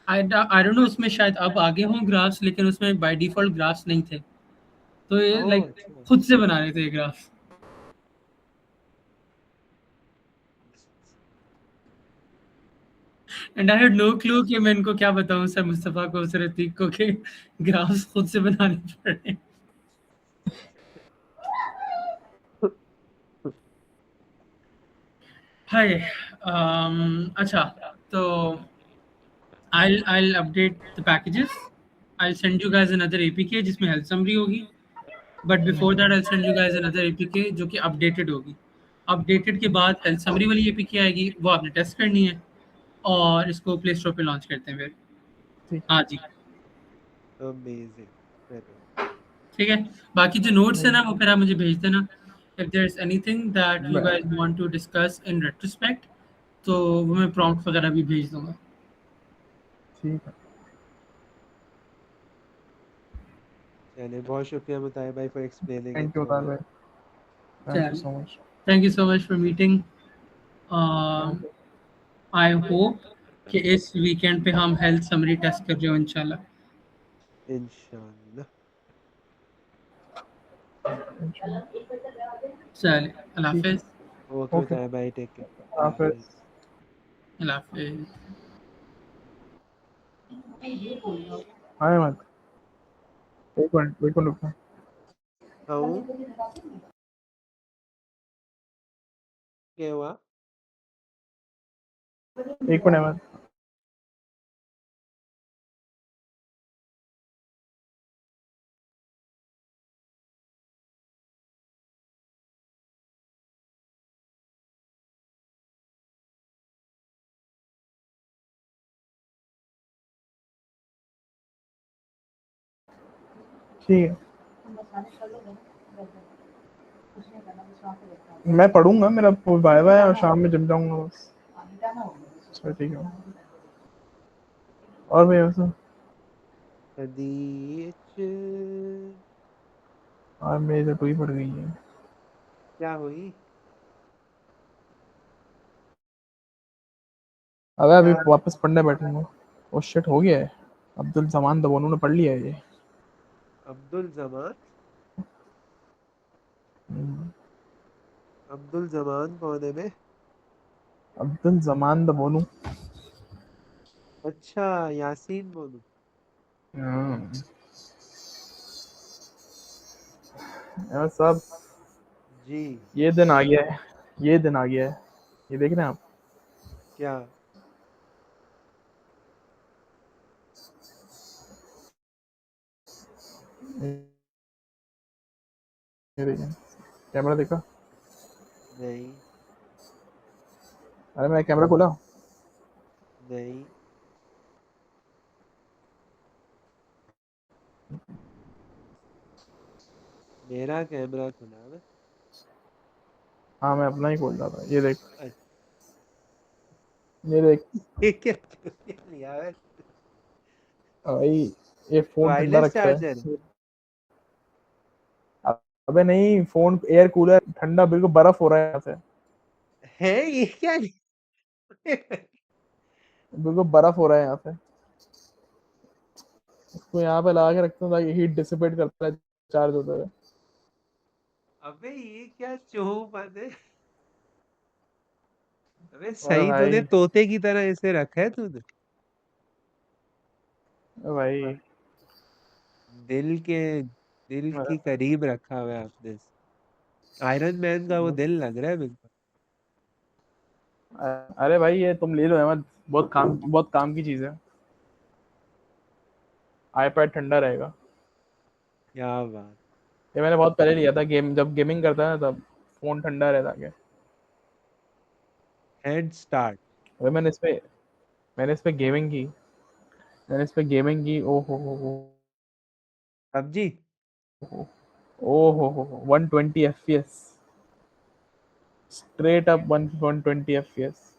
I don't no उसमें शायद अब आगे हों ग्राफ्स, लेकिन उसमें बाय डिफॉल्ट ग्राफ्स नहीं थे। तो ये ओह लाइक अच्छा। खुद से बना रहे थे ये graphs. And I had no clue कि मैं इनको क्या बताऊं, सर मुस्तफा को, सर अतीक को, कि ग्राफ्स खुद से बनाने पड़े। हाय। अच्छा, तो I'll update the packages. I'll send you guys another APK जिसमें health summary होगी, but before that I'll send you guys another APK जो कि updated होगी। updated के बाद health summary वाली APK आएगी, वो आपने टेस्ट करनी है, और इसको प्ले स्टोर पे लॉन्च करते हैं फिर। ठीक हाँ जी, अमेजिंग। ठीक है। बाकी जो नोट्स है ना, वो फिर आप मुझे भेज देना। if there's anything that you है। guys want to discuss in retrospect, तो वो मैं प्रॉम्प्ट वगैरह भी भेज दूंगा। ठीक है। चलिए, बहुत शुक्रिया मुताहिर भाई for explaining it thank you to उतार अस। भाई। थैंक यू चलिए, so much. Thank you so much for meeting. Thank you. I hope कि इस वीकेंड पे हम हेल्थ समरी टेस्ट कर रहे हो इंशाल्लाह। इंशाल्लाह। चलिए, अल्लाह ठीक है। हाफिज़। ओके ओके, बताया भाई, टेक केयर। अल्लाह हाफिज। हाफिज़। अल्लाह हाफिज़। हाँ मत, एक मिनट रुकना। हाँ, क्या हुआ? एक मिनट मत। ठीक है, मैं पढ़ूंगा, मेरा बाय बाय और शाम में जिम जाऊंगा बस। चलो ठीक है। और भैया सब, हदीच आज मेरी तो टुई पड़ गई है। क्या हुई? अबे अभी क्या? वापस पढ़ने बैठूंगा। ओ शिट, हो गया है। अब्दुल जमान दबोनू ने पढ़ लिया है ये। अब्दुल जमान? हम्म, अब्दुल जमान कौन है बे? अब्दुल जमान दबोनू। अच्छा, यासीन बोलू। हाँ, यार साहब, जी। ये दिन आ गया है। ये दिन आ गया है। ये देख रहे हैं आप? क्या? ये देखिए, कैमरा देखा? नहीं। अरे मैं कैमरा खोला। नहीं। मेरा कैमरा खुला है। हाँ, मैं अपना ही खोल रहा था। ये देख, अच्छा, ये देख। ये क्या चूतिया लिया है? भाई, ये फोन ठंडा वायरलेस रखता चार्जर है। अबे नहीं, फोन एयर कूलर ठंडा, बिल्कुल बर्फ हो रहा है यहाँ से। है? ये क्या लिया? बिल्कुल बर्फ हो रहा है यहाँ से। इसको यहाँ पे लगा के रखता हूँ ताकि हीट डिसिपेट करता है, चार्ज होता है। अबे ये क्या चूहूपन है? अबे और सही तूने भाई, तोते की तरह इसे रखा है तूने? भाई, दिल के दिल के करीब रखा हुआ है आपने इसे। आयरन मैन का वो दिल लग रहा है बिल्कुल। अरे भाई, ये तुम ले लो अहमद, बहुत काम की चीज है। आईपैड ठंडा रहेगा। क्या बात। ये मैंने बहुत पहले लिया था, जब गेमिंग करता है ना, तब फोन ठंडा रहता है। Head start. अरे मैंने इस पे गेमिंग की। मैंने इस पे गेमिंग की। ओ पबजी। हो 120 FPS, स्ट्रेट अप 120 FPS।